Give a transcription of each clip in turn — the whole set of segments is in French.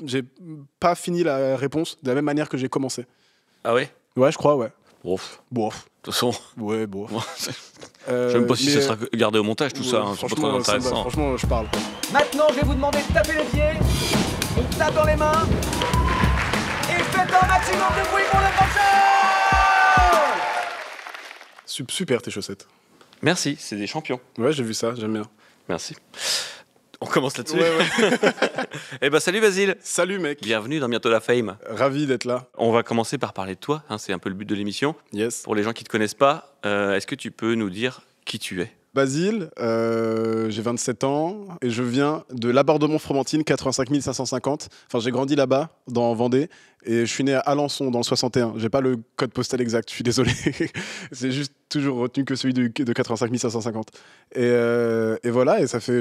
J'ai pas fini la réponse de la même manière que j'ai commencé. Ah ouais? Ouais, je crois, ouais. Bof. Bon. De toute façon, Ouais, bon. je sais même pas si ça sera gardé au montage, tout ça. Hein, c'est pas très franchement, intéressant. franchement, je parle. Maintenant, je vais vous demander de taper les pieds. On tape dans les mains. Et faites un maximum de bruit pour le prochain. Super tes chaussettes. Merci, c'est des champions. Ouais, j'ai vu ça, j'aime bien. Merci. On commence là-dessus. Ouais. Eh ben salut Basile. Salut mec. Bienvenue dans Bientôt la Fame. Ravi d'être là. On va commencer par parler de toi, hein, c'est un peu le but de l'émission. Yes. Pour les gens qui ne te connaissent pas, est-ce que tu peux nous dire qui tu es? Basile, j'ai 27 ans et je viens de Labordemont-Fromentine, 85 550. Enfin, j'ai grandi là-bas, dans Vendée, et je suis né à Alençon, dans le 61. J'ai pas le code postal exact, je suis désolé. C'est juste toujours retenu que celui de 85 550. Et voilà, et ça fait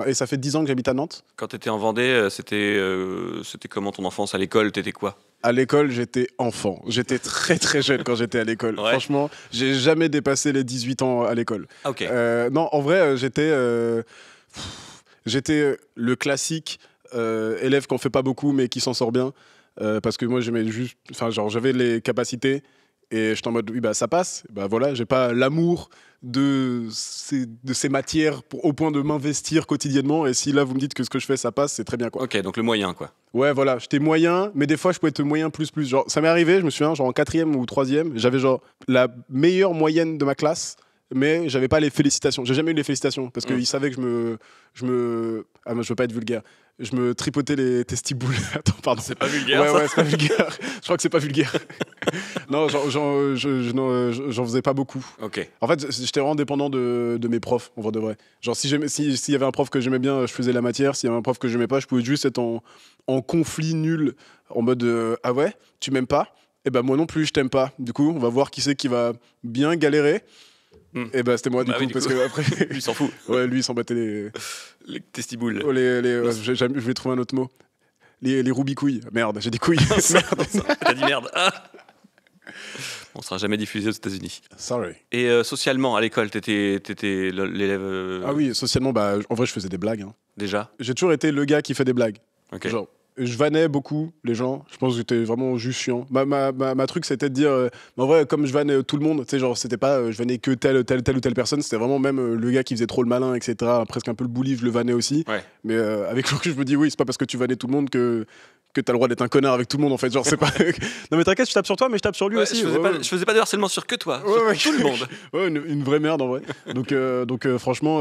et ça fait 10 ans que j'habite à Nantes. Quand tu étais en Vendée, c'était comment ton enfance à l'école? T'étais quoi? À l'école, j'étais enfant. J'étais très très jeune quand j'étais à l'école. Ouais. Franchement, j'ai jamais dépassé les 18 ans à l'école. Ah, ok. Non, en vrai, j'étais le classique élève qu'on fait pas beaucoup mais qui s'en sort bien. Parce que moi, j'avais les capacités et j'étais en mode, oui, bah ça passe. Bah voilà, j'ai pas l'amour de ces matières au point de m'investir quotidiennement. Et si là, vous me dites que ce que je fais, ça passe, c'est très bien, quoi. Ok, donc le moyen, quoi. Ouais, voilà, j'étais moyen, mais des fois, je pouvais être moyen plus. Genre, ça m'est arrivé, je me souviens, genre en 4e ou 3e, j'avais genre la meilleure moyenne de ma classe, mais j'avais pas les félicitations. J'ai jamais eu les félicitations, parce qu'ils savaient que Ah, moi, je veux pas être vulgaire. Je me tripotais les testiboules. Attends, pardon. C'est pas vulgaire, ça. Ouais, c'est pas vulgaire. Je crois que c'est pas vulgaire. Non, j'en faisais pas beaucoup. Ok. En fait, j'étais vraiment dépendant de mes profs, en vrai de vrai. Genre, s'il y avait un prof que j'aimais bien, je faisais la matière. S'il y avait un prof que j'aimais pas, je pouvais juste être en conflit nul, en mode ah ouais, tu m'aimes pas? Eh ben moi non plus, je t'aime pas. Du coup, on va voir qui c'est qui va bien galérer. Et ben c'était moi du coup, parce que après Lui, il s'en fout. ouais, lui il s'en battait les testiboules. je vais trouver un autre mot. Les roubicouilles. Merde, j'ai des couilles. Merde. T'as dit merde. Ah. On sera jamais diffusé aux États-Unis. Sorry. Et socialement, à l'école, t'étais l'élève. Ah oui, socialement, bah en vrai je faisais des blagues. Hein. Déjà. J'ai toujours été le gars qui fait des blagues. Ok. Genre, je vannais beaucoup les gens. Je pense que j'étais vraiment juste chiant. Ma truc, c'était de dire... en vrai, comme je vannais tout le monde, tu sais, genre, c'était pas... je vannais que telle ou telle personne. C'était vraiment même le gars qui faisait trop le malin, etc. Presque un peu le bully, je le vannais aussi. Ouais. Mais avec le recul, je me dis, oui, c'est pas parce que tu vannais tout le monde que t'as le droit d'être un connard avec tout le monde, en fait. Genre, c'est pas... Non, mais t'inquiète, je tape sur toi, mais je tape sur lui Ouais, aussi. je faisais pas de harcèlement sur que toi, sur tout le monde. Ouais, une vraie merde, en vrai. Donc franchement,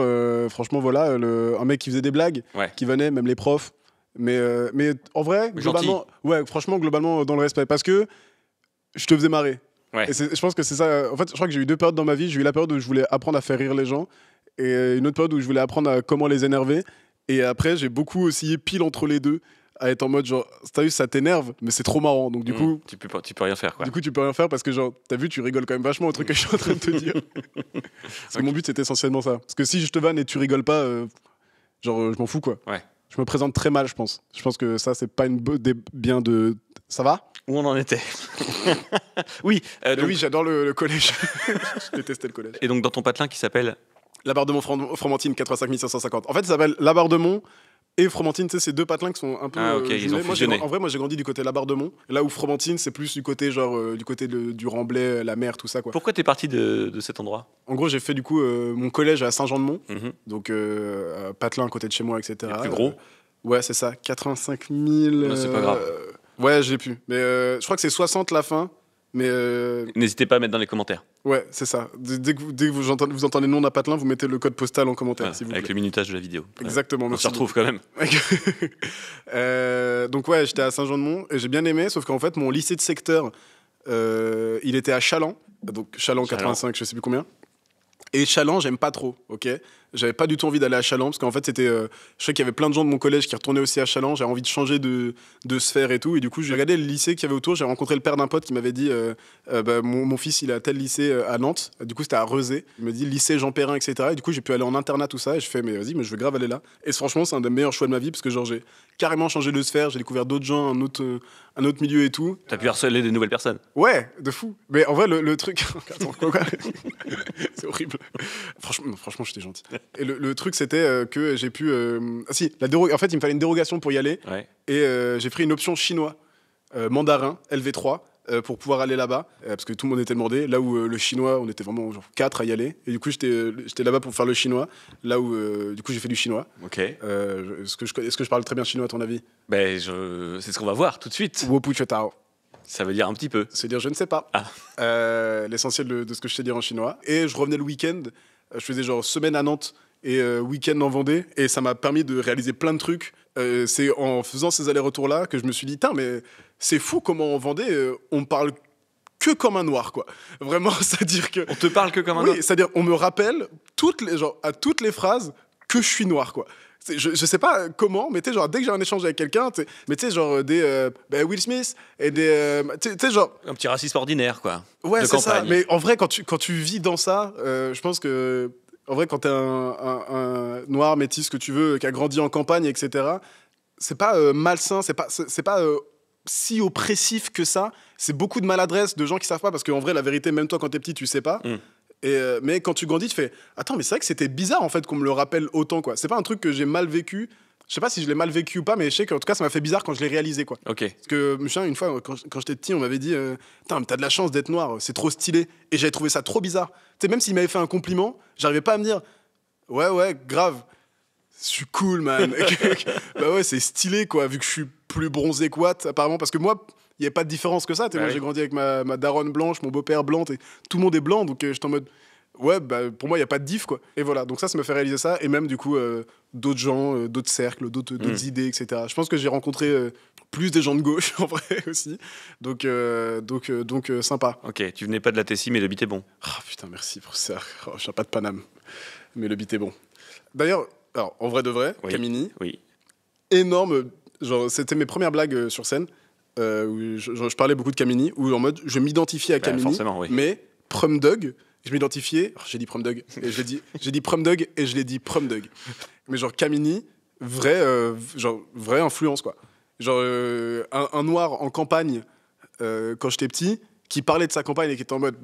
voilà, un mec qui faisait des blagues, Ouais. qui vannait, même les profs. Mais en vrai, Gentil. globalement, ouais, franchement, globalement, dans le respect. Parce que je te faisais marrer. Ouais. Et je pense que c'est ça. En fait, je crois que j'ai eu 2 périodes dans ma vie. J'ai eu la période où je voulais apprendre à faire rire les gens. Et une autre période où je voulais apprendre à comment les énerver. Et après, j'ai beaucoup oscillé pile entre les deux. À être en mode genre, t'as vu, ça t'énerve, mais c'est trop marrant. Donc du coup, tu peux rien faire, quoi. du coup, tu peux rien faire parce que genre, t'as vu, tu rigoles quand même vachement au truc que je suis en train de te dire. Parce que mon but, c'était essentiellement ça. Parce que si je te vanne et tu rigoles pas, je m'en fous, quoi. Ouais. Je me présente très mal, je pense. Je pense que ça, c'est pas une bien de... Ça va? Où on en était? Oui. Donc, Oui, j'adore le collège. Je détestais le collège. et donc dans ton patelin qui s'appelle. Labordemont-Fromentine, 85 550. En fait, ça s'appelle Labordemont et Fromentine. Tu sais, c'est 2 patelins qui sont un peu... Ah, ok, ils ont jumelés. fusionné. En vrai, moi, j'ai grandi du côté Labordemont. Là où Fromentine, c'est plus du côté, du Remblai, la mer, tout ça, quoi. Pourquoi t'es parti de cet endroit? En gros, j'ai fait du coup mon collège à Saint-Jean-de-Mont. Mhm. Donc, patelin à côté de chez moi, etc. Le plus gros? Ouais, c'est ça. 85 000... Non, c'est pas grave. Ouais, je l'ai plus. Mais je crois que c'est 60 la fin. Mais N'hésitez pas à mettre dans les commentaires. ouais, c'est ça. Dès que vous entendez le nom d'un patelin, vous mettez le code postal en commentaire, Voilà, s'il vous avec plaît. le minutage de la vidéo. Exactement. On merci s'y retrouve quand même. Donc ouais, j'étais à Saint-Jean-de-Mont et j'ai bien aimé, sauf qu'en fait, mon lycée de secteur, il était à Chaland. Donc Chaland 85, je sais plus combien. Et Chaland, j'aime pas trop, ok. J'avais pas du tout envie d'aller à Chaland parce qu'en fait, je sais qu'il y avait plein de gens de mon collège qui retournaient aussi à Chaland. J'avais envie de changer de sphère et tout. Et du coup, j'ai regardé le lycée qu'il y avait autour. J'ai rencontré le père d'un pote qui m'avait dit mon fils, il est à tel lycée à Nantes. Du coup, c'était à Rezé. Il me dit lycée Jean Perrin, etc. Et du coup, j'ai pu aller en internat, tout ça. Et je fais, mais vas-y, mais je veux grave aller là. Et franchement, c'est un des meilleurs choix de ma vie parce que genre, j'ai carrément changé de sphère. J'ai découvert d'autres gens, un autre milieu et tout. T'as pu harceler des nouvelles personnes. Ouais, de fou. Mais en vrai, le truc. Attends, quoi C'est horrible. Franchement, j'étais gentil. Et le truc, c'était que j'ai pu... Ah si, en fait, il me fallait une dérogation pour y aller. Ouais. Et j'ai pris une option chinois, mandarin, LV3, pour pouvoir aller là-bas. Parce que tout le monde était demandé. Là où le chinois, on était vraiment genre 4 à y aller. Et du coup, j'étais là-bas pour faire le chinois. Là où, du coup, j'ai fait du chinois. Ok. Est-ce que je parle très bien chinois, à ton avis? Ben, c'est ce qu'on va voir tout de suite. Wopu Chetao. Ça veut dire un petit peu. C'est-à-dire, je ne sais pas. L'essentiel de ce que je sais dire en chinois. Et je revenais le week-end. Je faisais genre semaine à Nantes et week-end en Vendée. Et ça m'a permis de réaliser plein de trucs. C'est en faisant ces allers-retours-là que je me suis dit, mais c'est fou comment en Vendée, on parle que comme un noir, quoi. Vraiment, c'est-à-dire que... On te parle que comme un Oui, noir. c'est-à-dire, on me rappelle à toutes les phrases que je suis noir, quoi. Je sais pas comment, mais tu sais, genre, dès que j'ai un échange avec quelqu'un, mais tu sais, genre, des Will Smith et des. Tu sais, genre. Un petit racisme ordinaire, quoi. Ouais, de c'est ça. campagne. Mais en vrai, quand tu vis dans ça, je pense que. En vrai, quand t'es un noir, métis, que tu veux, qui a grandi en campagne, etc., c'est pas malsain, c'est pas si oppressif que ça. C'est beaucoup de maladresse de gens qui savent pas, parce qu'en vrai, la vérité, même toi, quand t'es petit, tu sais pas. Mais quand tu grandis, tu fais attends, mais c'est vrai que c'était bizarre en fait qu'on me le rappelle autant, quoi. C'est pas un truc que j'ai mal vécu. Je sais pas si je l'ai mal vécu ou pas, mais je sais qu'en tout cas, ça m'a fait bizarre quand je l'ai réalisé, quoi. Ok. Parce que une fois, quand j'étais petit, on m'avait dit putain, mais t'as de la chance d'être noir, c'est trop stylé. Et j'avais trouvé ça trop bizarre. Tu sais, même s'il m'avait fait un compliment, j'arrivais pas à me dire ouais, grave, je suis cool, man. Bah ouais, c'est stylé, quoi, vu que je suis plus bronzé que Watt, apparemment, parce que moi. Il n'y avait pas de différence que ça. Moi, j'ai grandi avec ma daronne blanche, mon beau-père blanc, et tout le monde est blanc, donc j'étais en mode, ouais, bah, pour moi, il n'y a pas de diff, quoi. Et voilà, donc ça me fait réaliser ça, et même du coup, d'autres gens, d'autres cercles, d'autres idées, etc. Je pense que j'ai rencontré plus des gens de gauche, en vrai, aussi. Donc sympa. Ok, tu venais pas de la Tessie, mais le beat est bon. Ah, putain, merci pour ça. Oh, je viens pas de Paname, mais le beat est bon. D'ailleurs, alors, en vrai de vrai, Oui. Kamini, Oui. énorme, genre, c'était mes premières blagues sur scène. Où je parlais beaucoup de Kamini, où en mode je m'identifiais à Kamini, forcément, oui. mais Prumdog, je m'identifiais, j'ai dit Prumdog, et j'ai dit Prumdog et je l'ai dit Prumdog. Mais genre Kamini, vraie influence, quoi. Genre un noir en campagne quand j'étais petit, qui parlait de sa campagne et qui était en mode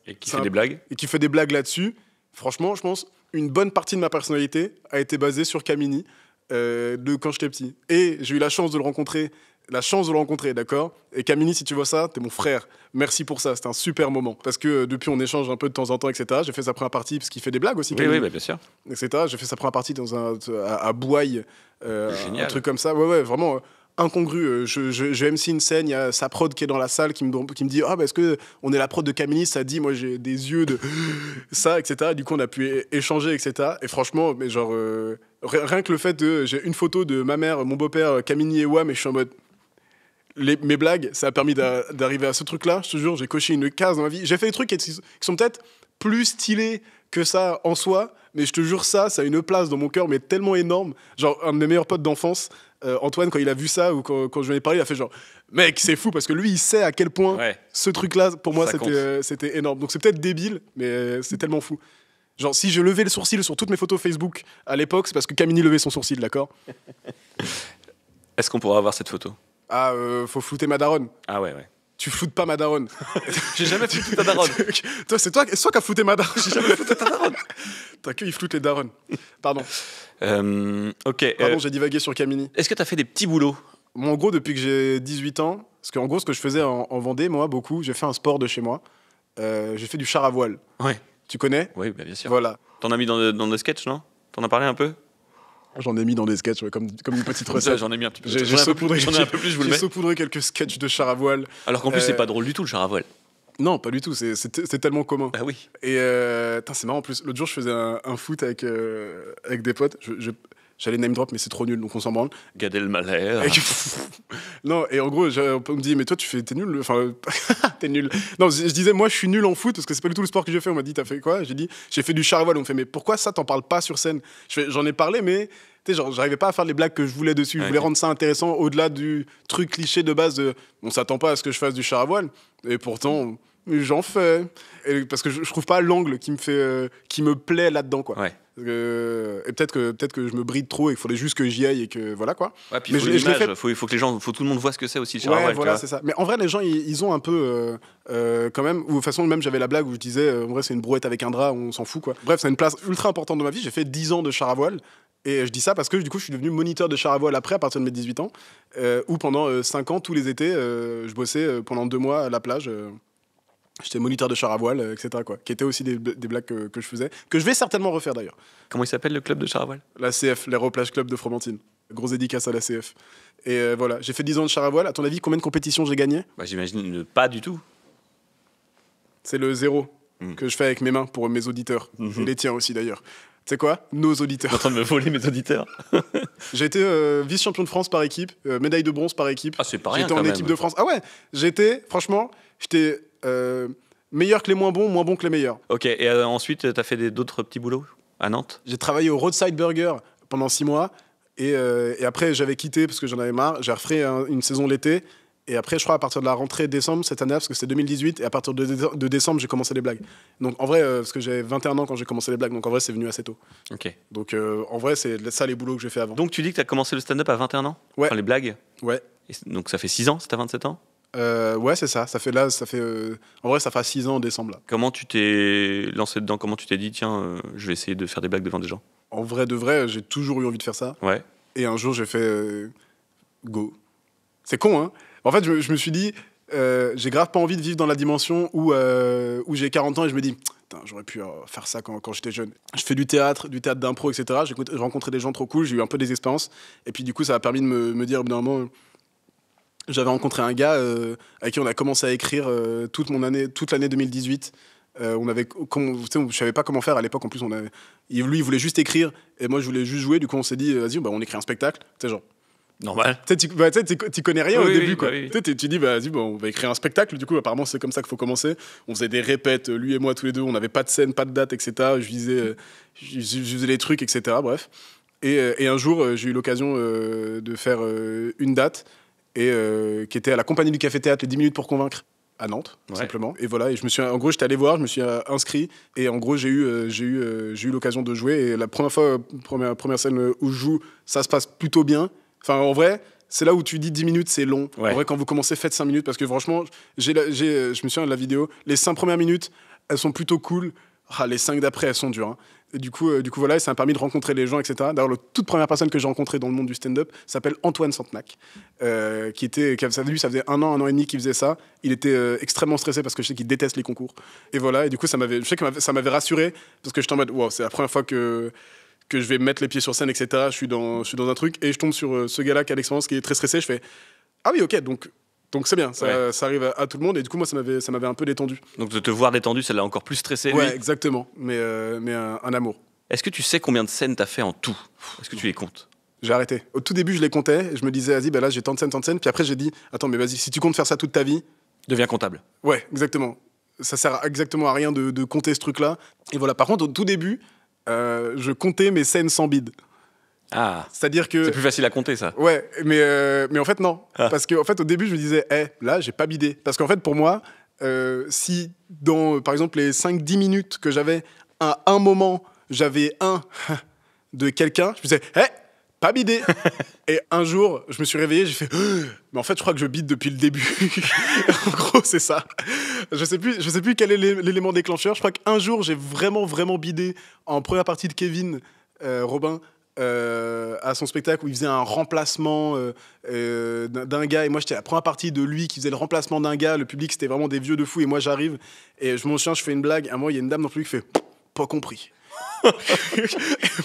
Et qui fait des blagues. et qui fait des blagues là-dessus. Franchement, je pense une bonne partie de ma personnalité a été basée sur Kamini de quand j'étais petit. Et j'ai eu la chance de le rencontrer. D'accord. Et Kamini, si tu vois ça, t'es mon frère. Merci pour ça, c'était un super moment. Parce que depuis, on échange un peu de temps en temps, etc. J'ai fait sa première partie, parce qu'il fait des blagues aussi, Kamini, Oui, bah, bien sûr. etc. J'ai fait sa première partie à Bouaille, Génial. un truc comme ça. Ouais, vraiment incongru. Je MC une scène, il y a sa prod qui est dans la salle qui me dit est-ce que on est la prod de Kamini, ça dit, moi j'ai des yeux de ça, etc. Du coup, on a pu échanger, etc. Et franchement, mais genre, rien que le fait j'ai une photo de ma mère, mon beau-père, Kamini et Wam, et je suis en mode. Mes blagues, ça a permis d'arriver à ce truc-là. Je te jure, j'ai coché une case dans ma vie. J'ai fait des trucs qui sont peut-être plus stylés que ça en soi, mais je te jure, ça a une place dans mon cœur, mais tellement énorme. Genre, un de mes meilleurs potes d'enfance, Antoine, quand il a vu ça, ou quand je lui en ai parlé, il a fait genre, mec, c'est fou, parce que lui, il sait à quel point ce truc-là, pour moi, c'était énorme. Donc c'est peut-être débile, mais c'est tellement fou. Genre, si je levais le sourcil sur toutes mes photos Facebook à l'époque, c'est parce que Kamini levait son sourcil, d'accord? Est-ce qu'on pourra avoir cette photo? Ah, faut flouter ma daronne. Ah ouais. Tu floutes pas ma daronne. J'ai jamais flouté ta daronne. C'est toi qui as flouté ma daronne. J'ai jamais flouté ta daronne. T'as que il floute les daronnes. Pardon. Ok. Pardon, j'ai divagué sur Kamini. Est-ce que t'as fait des petits boulots? Moi, en gros, depuis que j'ai 18 ans, parce qu'en gros, ce que je faisais en Vendée, moi, beaucoup, j'ai fait un sport de chez moi. J'ai fait du char à voile. Ouais. Tu connais? Oui, bah, bien sûr. Voilà. T'en as mis dans des sketchs, non? T'en as parlé un peu? J'en ai mis dans des sketchs, ouais, comme une petite recette. J'en ai mis un petit peu. J'ai J'en ai un peu plus, je vous le J'ai mets. saupoudré quelques sketchs de char à voile. Alors qu'en plus, c'est pas drôle du tout, le char à voile. Non, pas du tout, c'est tellement commun. Ah oui. Et c'est marrant en plus. L'autre jour, je faisais un foot avec des potes. J'allais name drop, mais c'est trop nul, donc on s'en branle. Gad Elmaleh. Non, et en gros, on me dit, mais toi, t'es nul. Enfin, t'es nul. Non, je disais, moi, je suis nul en foot parce que c'est pas du tout le sport que j'ai fait. On m'a dit, t'as fait quoi? J'ai dit, j'ai fait du char à voile. On me fait, mais pourquoi ça, t'en parles pas sur scène? J'en ai parlé, mais tu sais, genre, j'arrivais pas à faire les blagues que je voulais dessus. Je voulais rendre ça intéressant au-delà du truc cliché de base de, on s'attend pas à ce que je fasse du char à voile. Et pourtant, j'en fais. Et parce que je trouve pas l'angle qui me plaît là-dedans, quoi. Ouais. Et peut-être que je me bride trop et qu'il faudrait juste que j'y aille et que voilà quoi. Ouais, puis Mais faut je l'ai l'image, fait. faut que les gens, faut que tout le monde voit ce que c'est aussi. Le Ouais, Charaval, voilà, tu c'est ça. Mais en vrai, les gens, ils ont un peu, quand même. Ou de toute façon, même j'avais la blague où je disais, en vrai, c'est une brouette avec un drap, on s'en fout, quoi. Bref, c'est une place ultra importante dans ma vie. J'ai fait 10 ans de char à voile. Et je dis ça parce que du coup, je suis devenu moniteur de char à voile après, à partir de mes 18 ans. Où pendant 5 ans, tous les étés, je bossais pendant 2 mois à la plage. J'étais moniteur de char à voile, etc. Quoi. Qui étaient aussi des blagues que je faisais. Que je vais certainement refaire d'ailleurs. Comment il s'appelle le club de Charaval? La CF, l'Aéroplage Club de Fromentine. Grosse dédicace à la CF. Et voilà, j'ai fait 10 ans de char à voile. À ton avis, combien de compétitions j'ai gagné? Bah, j'imagine pas du tout. C'est le 0 que je fais avec mes mains pour mes auditeurs. Et les tiens aussi d'ailleurs. Tu sais quoi? Nos T'es en auditeurs. train de me voler mes auditeurs. J'ai été vice-champion de France par équipe, médaille de bronze par équipe. Ah, c'est pas rien J'étais quand en même. équipe de France. Ah ouais, franchement, j'étais meilleur que les moins bons que les meilleurs. Ok, et ensuite, t'as fait d'autres petits boulots à Nantes? J'ai travaillé au Roadside Burger pendant 6 mois. Et après, j'avais quitté parce que j'en avais marre. J'ai refait une saison l'été. Et après, je crois, à partir de la rentrée décembre cette année, parce que c'était 2018, et à partir de décembre, j'ai commencé les blagues. Donc en vrai, parce que j'avais 21 ans quand j'ai commencé les blagues, donc en vrai, c'est venu assez tôt. Ok. Donc en vrai, c'est ça les boulots que j'ai fait avant. Donc tu dis que t'as commencé le stand-up à 21 ans? Ouais. Enfin, les blagues? Ouais. Donc ça fait 6 ans, c'est à 27 ans? Ouais, c'est ça. En vrai, ça fera 6 ans en décembre, là. Comment tu t'es lancé dedans? Comment tu t'es dit, tiens, je vais essayer de faire des blagues devant des gens? En vrai de vrai, j'ai toujours eu envie de faire ça. Ouais. Et un jour, j'ai fait go. C'est con, hein. En fait, je me suis dit, j'ai grave pas envie de vivre dans la dimension où j'ai 40 ans et je me dis, putain, j'aurais pu faire ça quand j'étais jeune. Je fais du théâtre d'impro, etc. J'ai rencontré des gens trop cool, j'ai eu un peu des expériences. Et puis, du coup, ça m'a permis de me dire, au bout d'un moment, j'avais rencontré un gars avec qui on a commencé à écrire toute l'année 2018. Je savais pas comment faire à l'époque. En plus, lui, il voulait juste écrire et moi, je voulais juste jouer. Du coup, on s'est dit, vas-y, on écrit un spectacle. Tu sais, genre. Normal. Tu connais rien au Oui, début, oui, quoi. bah oui. Tu dis, vas-y, on va écrire un spectacle. Du coup, apparemment, c'est comme ça qu'il faut commencer. On faisait des répètes, lui et moi, tous les deux. On n'avait pas de scène, pas de date, etc. Je faisais les trucs, etc. Bref. Et un jour, j'ai eu l'occasion de faire une date qui était à la Compagnie du Café Théâtre, les 10 minutes pour convaincre, à Nantes, tout Ouais. simplement. Et voilà, en gros, j'étais allé voir, je me suis inscrit, et en gros, j'ai eu l'occasion de jouer. Et la première scène où je joue, ça se passe plutôt bien. Enfin, en vrai, c'est là où tu dis 10 minutes, c'est long. Ouais. En vrai, quand vous commencez, faites 5 minutes, parce que franchement, je me souviens de la vidéo, les 5 premières minutes, elles sont plutôt cool. Les 5 d'après, elles sont dures, hein. Et du coup, voilà, et ça m'a permis de rencontrer les gens, etc. D'ailleurs, la toute première personne que j'ai rencontrée dans le monde du stand-up s'appelle Antoine Santenac, ça faisait 1 an et demi qu'il faisait ça. Il était extrêmement stressé parce que je sais qu'il déteste les concours. Et voilà, et du coup, je sais que ça m'avait rassuré parce que j'étais en mode, wow, c'est la première fois que je vais mettre les pieds sur scène, etc. Je suis dans un truc et je tombe sur ce gars-là qui a l'expérience, qui est très stressé. Je fais, ah oui, ok, donc c'est bien, ça arrive à tout le monde. Et du coup, moi, ça m'avait un peu détendu. Donc de te voir détendu, ça l'a encore plus stressé, lui. Ouais, exactement, mais un amour. Est-ce que tu sais combien de scènes t'as fait en tout? Est-ce que tu les comptes? J'ai arrêté. Au tout début, je les comptais. Et je me disais, vas-y, là, j'ai tant de scènes. Puis après, j'ai dit, attends, mais vas-y, si tu comptes faire ça toute ta vie. Deviens comptable. Ouais, exactement. Ça sert exactement à rien de compter ce truc-là. Et voilà, par contre, au tout début, je comptais mes scènes sans bide. Ah, C'est-à-dire que. c'est plus facile à compter, ça. Ouais, mais en fait, non. Parce qu'en fait, au début, je me disais, là, j'ai pas bidé. Parce qu'en fait, pour moi, si dans, par exemple, les 5-10 minutes que j'avais, à un moment, j'avais un de quelqu'un, je me disais, pas bidé. Et un jour, je me suis réveillé, j'ai fait, mais en fait, je crois que je bide depuis le début. En gros, c'est ça. Je sais plus quel est l'élément déclencheur. Je crois qu'un jour, j'ai vraiment, vraiment bidé en première partie de Kevin Robin. À son spectacle où il faisait un remplacement d'un gars et moi j'étais à la première partie de lui qui faisait le remplacement d'un gars, le public c'était vraiment des vieux de fou et moi j'arrive et je m'en souviens, je fais une blague, à un moment il y a une dame dans le public qui fait pas compris. Et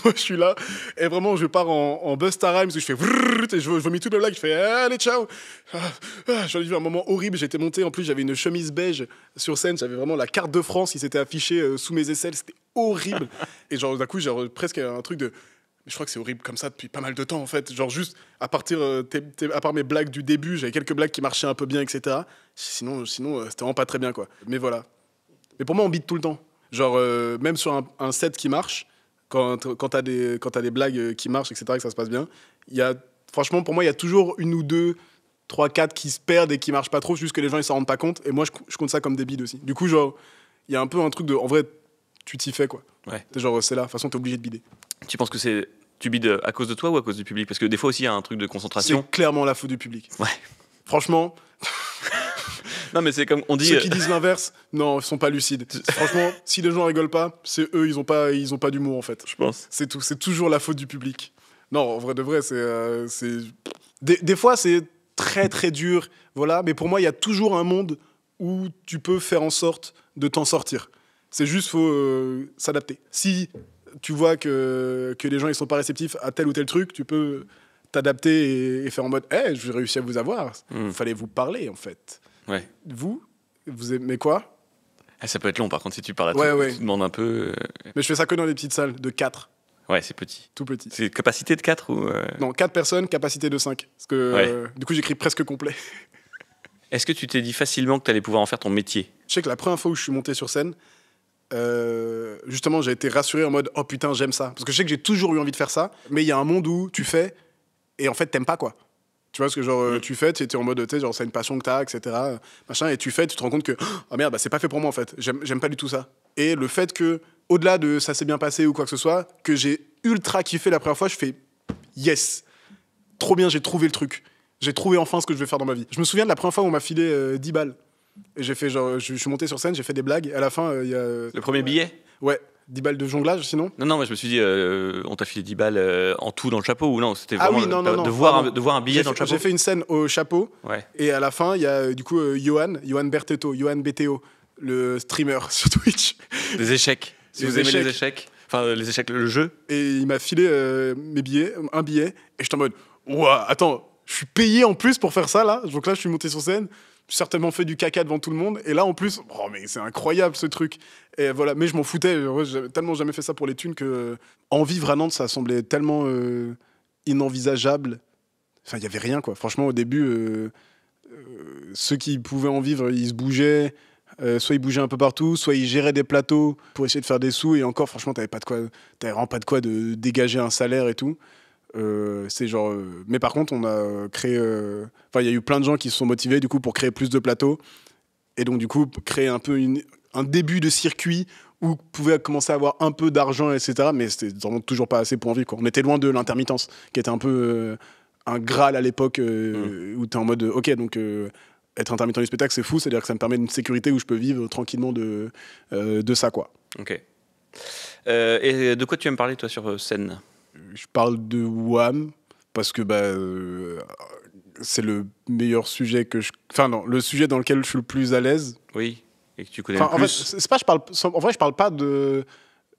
moi je suis là et vraiment je pars en Busta Rhymes où je fais et je vomis toute la blague, je fais allez ciao. J'en ai vu un moment horrible, j'étais monté, en plus j'avais une chemise beige sur scène, j'avais vraiment la carte de France qui s'était affichée sous mes aisselles, c'était horrible et genre d'un coup j'ai presque un truc de mais je crois que c'est horrible comme ça depuis pas mal de temps en fait. Genre juste à part mes blagues du début, j'avais quelques blagues qui marchaient un peu bien, etc. Sinon c'était vraiment pas très bien quoi. Mais voilà. Mais pour moi on bide tout le temps. Genre même sur un set qui marche, quand t'as des blagues qui marchent, etc. que ça se passe bien, franchement pour moi il y a toujours une ou deux, 3, 4 qui se perdent et qui marchent pas trop, juste que les gens ils s'en rendent pas compte. Et moi je compte ça comme des bides aussi. Du coup genre il y a un peu un truc de, en vrai tu t'y fais, quoi. Ouais. T'es genre, c'est là, de toute façon, t'es obligé de bider. Tu penses que tu bides à cause de toi ou à cause du public? Parce que des fois aussi, il y a un truc de concentration. C'est clairement la faute du public. Ouais. Franchement, Non, mais c'est comme on dit. ceux qui disent l'inverse, non, ils sont pas lucides. Franchement, si les gens rigolent pas, c'est eux, ils ont pas d'humour, en fait. Je pense. C'est tout. C'est toujours la faute du public. Non, en vrai de vrai, c'est... Des fois, c'est très, très dur, voilà. Mais pour moi, il y a toujours un monde où tu peux faire en sorte de t'en sortir. C'est juste, faut s'adapter. Si tu vois que les gens, ils sont pas réceptifs à tel ou tel truc, tu peux t'adapter et faire en mode « Hey, je vais réussir à vous avoir. Il fallait vous parler, en fait. » Ouais. Vous aimez quoi? Ça peut être long, par contre, si tu parles à Ouais. tu demandes un peu. Mais je fais ça que dans des petites salles de 4, Ouais, c'est petit. tout petit. C'est capacité de 4 ou. Non, 4 personnes, capacité de 5. Parce que du coup, j'écris presque complet. Est-ce que tu t'es dit facilement que tu allais pouvoir en faire ton métier? Je sais que la première fois où je suis monté sur scène, justement, j'ai été rassuré en mode « Oh putain, j'aime ça ». Parce que je sais que j'ai toujours eu envie de faire ça, mais il y a un monde où tu fais et en fait, t'aimes pas, quoi. Tu vois, ce que genre, tu fais, t'es en mode, tu sais, genre, c'est une passion que t'as, etc. Machin, et tu fais, tu te rends compte que, oh merde, bah, c'est pas fait pour moi, en fait. J'aime pas du tout ça. Et le fait que, au-delà de ça s'est bien passé ou quoi que ce soit, que j'ai ultra kiffé la première fois, je fais, yes, trop bien, j'ai trouvé le truc. J'ai trouvé enfin ce que je vais faire dans ma vie. Je me souviens de la première fois où on m'a filé 10 balles. Et j'ai fait, genre, je suis monté sur scène, j'ai fait des blagues, et à la fin, il y a. Le premier billet? Ouais. 10 balles de jonglage, sinon. Non, mais je me suis dit, on t'a filé 10 balles en tout dans le chapeau ou non? C'était Ah vraiment oui, non, de voir un billet dans le chapeau. J'ai fait une scène au chapeau, Ouais. et à la fin, il y a du coup Johan Bertetto, Johan BTO, le streamer sur Twitch. Des échecs. Si Des vous aimez échecs. les échecs, enfin les échecs, le jeu. Et il m'a filé mes billets, un billet, et j'étais en mode, ouah, attends, je suis payé en plus pour faire ça, là. Donc là, je suis monté sur scène, j'ai certainement fait du caca devant tout le monde, et là, en plus, oh, mais c'est incroyable ce truc. Et voilà, mais je m'en foutais, j'avais tellement jamais fait ça pour les thunes que en vivre à Nantes, ça semblait tellement inenvisageable. Enfin, il y avait rien, quoi. Franchement, au début, ceux qui pouvaient en vivre, ils se bougeaient. Soit ils bougeaient un peu partout, soit ils géraient des plateaux pour essayer de faire des sous. Et encore, franchement, t'avais vraiment pas de quoi de dégager un salaire et tout. C'est genre. Mais par contre, on a créé. Enfin, il y a eu plein de gens qui se sont motivés du coup pour créer plus de plateaux. Et donc, du coup, créer un peu un début de circuit où on pouvait commencer à avoir un peu d'argent, etc. Mais c'était vraiment toujours pas assez pour en vivre, quoi. On était loin de l'intermittence, qui était un peu un Graal à l'époque, où t'es en mode ok, donc être intermittent du spectacle, c'est fou, c'est-à-dire que ça me permet une sécurité où je peux vivre tranquillement de ça, quoi. Ok. Et de quoi tu aimes parler, toi, sur scène? Je parle de WAM parce que c'est le meilleur sujet que je. Enfin, non, le sujet dans lequel je suis le plus à l'aise. Oui, et que tu connais Enfin, le en plus. fait, c'est pas, en vrai, je parle pas de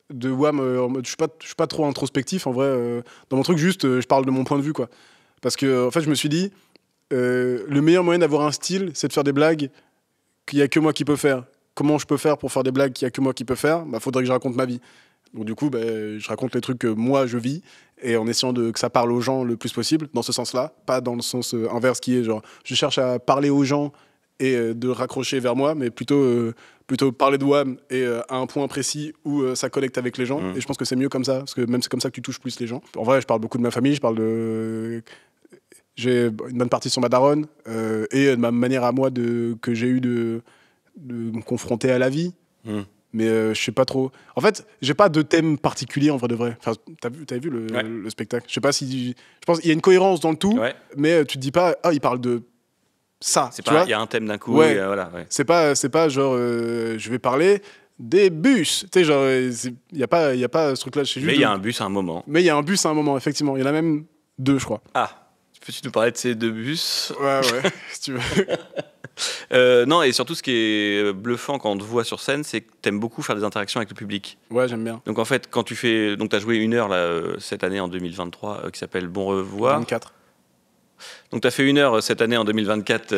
WAM en mode. Je suis pas trop introspectif, en vrai. Dans mon truc, juste, je parle de mon point de vue, quoi. Parce que, en fait, je me suis dit, le meilleur moyen d'avoir un style, c'est de faire des blagues qu'il y a que moi qui peux faire. Comment je peux faire pour faire des blagues qu'il y a que moi qui peux faire? Faudrait que je raconte ma vie. Donc du coup, je raconte les trucs que moi je vis et en essayant que ça parle aux gens le plus possible, dans ce sens-là, pas dans le sens inverse qui est genre je cherche à parler aux gens et de raccrocher vers moi, mais plutôt parler de WAM et à un point précis où ça connecte avec les gens. Et je pense que c'est mieux comme ça, parce que même c'est comme ça que tu touches plus les gens. En vrai, je parle beaucoup de ma famille, j'ai une bonne partie sur ma daronne et de ma manière à moi que j'ai eu de me confronter à la vie. Mais je sais pas trop. En fait, j'ai pas de thème particulier en vrai de vrai. Enfin, t'avais vu le spectacle. Je sais pas si. Je pense qu'il y a une cohérence dans le tout, mais tu te dis pas, il parle de ça. C'est pas, il y a un thème d'un coup. Ouais. Et, voilà, ouais. C'est pas genre, je vais parler des bus. Tu sais, genre, il y a pas ce truc-là. Mais il y a un bus à un moment. Mais il y a un bus à un moment, effectivement. Il y en a même 2, je crois. Ah, peux-tu nous parler de ces 2 bus? Ouais, si tu veux. Non, et surtout, ce qui est bluffant quand on te voit sur scène, c'est que t'aimes beaucoup faire des interactions avec le public. Ouais, j'aime bien. Donc en fait, quand tu fais... Donc t'as joué 1 heure là, cette année en 2023 qui s'appelle Bon Revoir. 24. Donc t'as fait 1 heure cette année en 2024.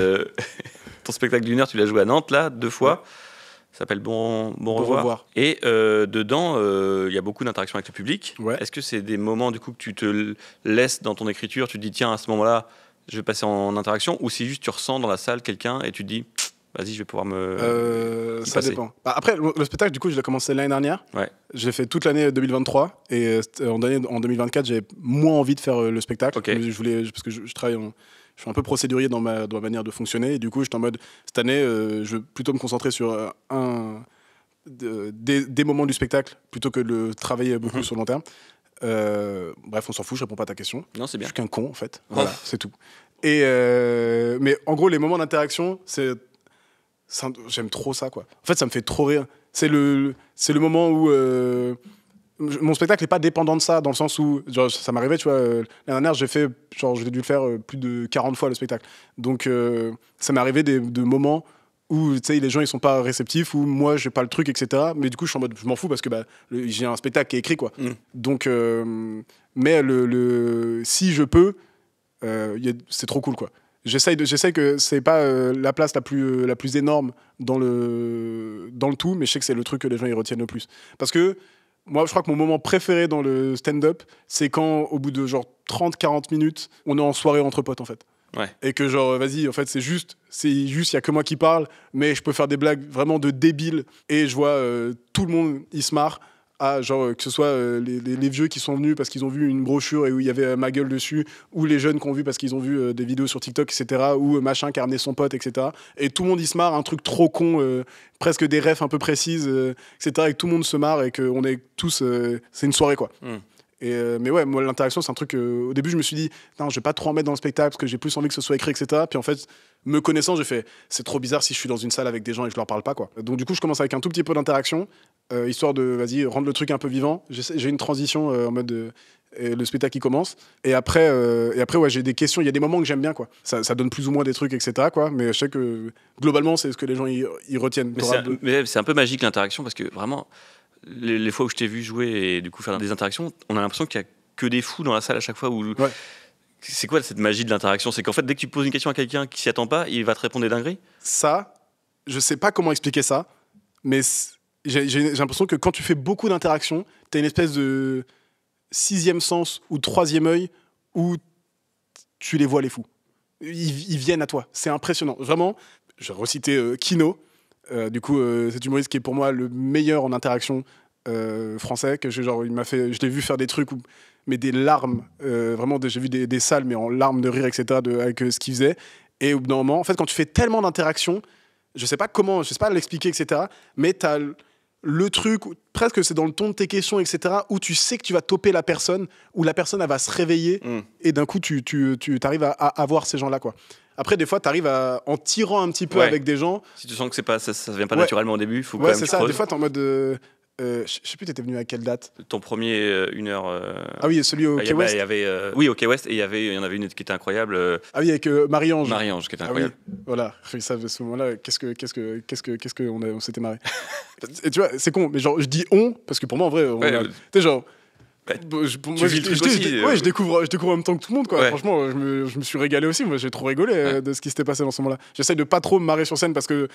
Ton spectacle d'1 heure, tu l'as joué à Nantes là, 2 fois. Ouais. Ça s'appelle Bon Revoir. Et dedans, il y a beaucoup d'interactions avec le public. Ouais. Est-ce que c'est des moments du coup que tu te laisses dans ton écriture, tu te dis tiens, à ce moment-là, je vais passer en interaction, ou si juste tu ressens dans la salle quelqu'un et tu te dis vas-y, je vais pouvoir ça passer. dépend. Après, le spectacle, du coup, je l'ai commencé l'année dernière. Ouais. J'ai fait toute l'année 2023 et en 2024, j'avais moins envie de faire le spectacle. Okay. Parce que je travaille je suis un peu procédurier dans ma manière de fonctionner et du coup, j'étais en mode cette année, je veux plutôt me concentrer sur des moments du spectacle plutôt que de le travailler beaucoup sur le long terme. Bref, on s'en fout, je réponds pas à ta question. Non, c'est bien. Je suis qu'un con, en fait. Voilà, c'est tout. Mais en gros, les moments d'interaction, j'aime trop ça, quoi. En fait, ça me fait trop rire. C'est le moment où mon spectacle n'est pas dépendant de ça, dans le sens où, genre, ça m'arrivait, tu vois, l'année dernière, j'ai dû le faire plus de 40 fois, le spectacle. Donc, ça m'est arrivé de moments où, tu sais, les gens, ils sont pas réceptifs, ou moi, j'ai pas le truc, etc. Mais du coup, je suis en mode, je m'en fous parce que j'ai un spectacle qui est écrit, quoi. Donc, mais si je peux, c'est trop cool, quoi. J'essaye que c'est pas la place la plus énorme dans le tout, mais je sais que c'est le truc que les gens ils retiennent le plus. Parce que moi, je crois que mon moment préféré dans le stand-up, c'est quand, au bout de genre 30-40 minutes, on est en soirée entre potes, en fait. Ouais. Et que genre, vas-y, en fait, c'est juste, il y a que moi qui parle, mais je peux faire des blagues vraiment de débiles, et je vois tout le monde, il se marre. Genre, que ce soit les vieux qui sont venus parce qu'ils ont vu une brochure et où il y avait ma gueule dessus, ou les jeunes qui ont vu parce qu'ils ont vu des vidéos sur TikTok, etc., ou machin qui a ramené son pote, etc. Et tout le monde, il se marre, un truc trop con, presque des refs un peu précises, etc., et que tout le monde se marre et qu'on est tous... c'est une soirée, quoi. Mais ouais, moi, l'interaction, c'est un truc... au début, je me suis dit, non, je vais pas trop en mettre dans le spectacle parce que j'ai plus envie que ce soit écrit, etc. Puis en fait, me connaissant, j'ai fait, c'est trop bizarre si je suis dans une salle avec des gens et que je leur parle pas, quoi. Donc du coup, je commence avec un tout petit peu d'interaction, histoire de, vas-y, rendre le truc un peu vivant. J'ai une transition en mode... le spectacle qui commence. Et après, ouais, j'ai des questions. Il y a des moments que j'aime bien, quoi. Ça donne plus ou moins des trucs, etc., quoi. Mais je sais que, globalement, c'est ce que les gens ils retiennent. Mais c'est un peu magique, l'interaction, parce que vraiment... Les fois où je t'ai vu jouer et du coup faire des interactions, on a l'impression qu'il n'y a que des fous dans la salle à chaque fois. Ouais. C'est quoi cette magie de l'interaction? C'est qu'en fait, dès que tu poses une question à quelqu'un qui s'y attend pas, il va te répondre des dingueries? Ça, je sais pas comment expliquer ça, mais j'ai l'impression que quand tu fais beaucoup d'interactions, tu as une espèce de 6e sens ou 3e œil où tu les vois, les fous. Ils viennent à toi. C'est impressionnant. Vraiment, je vais reciter Kino. Du coup, cet humoriste qui est pour moi le meilleur en interaction français, que je l'ai vu faire des trucs mais des larmes, vraiment, j'ai vu des salles mais en larmes de rire, etc., avec ce qu'il faisait. Et au bout d'un moment, en fait, quand tu fais tellement d'interactions, je sais pas l'expliquer, etc., mais t'as le truc, presque c'est dans le ton de tes questions, etc., où tu sais que tu vas toper la personne, où la personne elle va se réveiller, et d'un coup tu arrives à avoir ces gens-là, quoi. Après, des fois, tu arrives en tirant un petit peu avec des gens. Si tu sens que ça vient pas naturellement au début, il faut quand même c'est ça. Des fois, tu es en mode... je sais plus, tu étais venu à quelle date? Ton premier 1 heure... Ah oui, celui au Quai West. Oui, au Quai West, et il y en avait une qui était incroyable. Ah oui, avec Marie-Ange. Marie-Ange, qui était incroyable. Oui. Voilà, ça, à ce moment-là, qu'est-ce que on s'était marré. Et tu vois, c'est con, mais genre, je dis on, parce que pour moi, en vrai, tu sais, genre... je découvre en même temps que tout le monde, quoi. Ouais. Franchement, je me suis régalé aussi. Moi, j'ai trop rigolé de ce qui s'était passé dans ce moment-là. J'essaie de pas trop me marrer sur scène parce que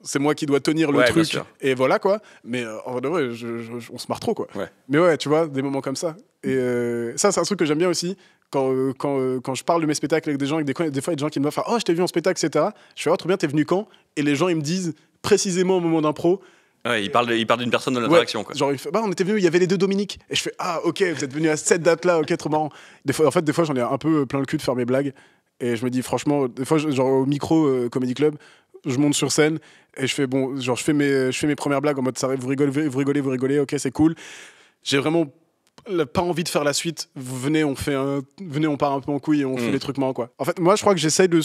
c'est moi qui dois tenir le truc. Et voilà, quoi. Mais en vrai, on se marre trop, quoi. Ouais. Mais ouais, tu vois, des moments comme ça. Et ça, c'est un truc que j'aime bien aussi. Quand je parle de mes spectacles avec des gens, des fois, il y a des gens qui me disent « Oh, je t'ai vu en spectacle, etc. » Je fais « Oh, trop bien, t'es venu quand ?» Et les gens, ils me disent précisément au moment d'impro. Ouais, il parle d'une personne de l'interaction, quoi. Genre, il fait, on était venus, il y avait les deux Dominique. Et je fais, ah, ok, vous êtes venus à cette date-là, ok, trop marrant. Des fois, j'en ai un peu plein le cul de faire mes blagues. Et je me dis, franchement, des fois, genre, au micro Comedy Club, je monte sur scène et je fais, je fais mes premières blagues en mode, ça, vous rigolez, ok, c'est cool. J'ai vraiment pas envie de faire la suite. Venez, on part un peu en couille et on fait des trucs marrants, quoi. En fait, moi, je crois que j'essaye de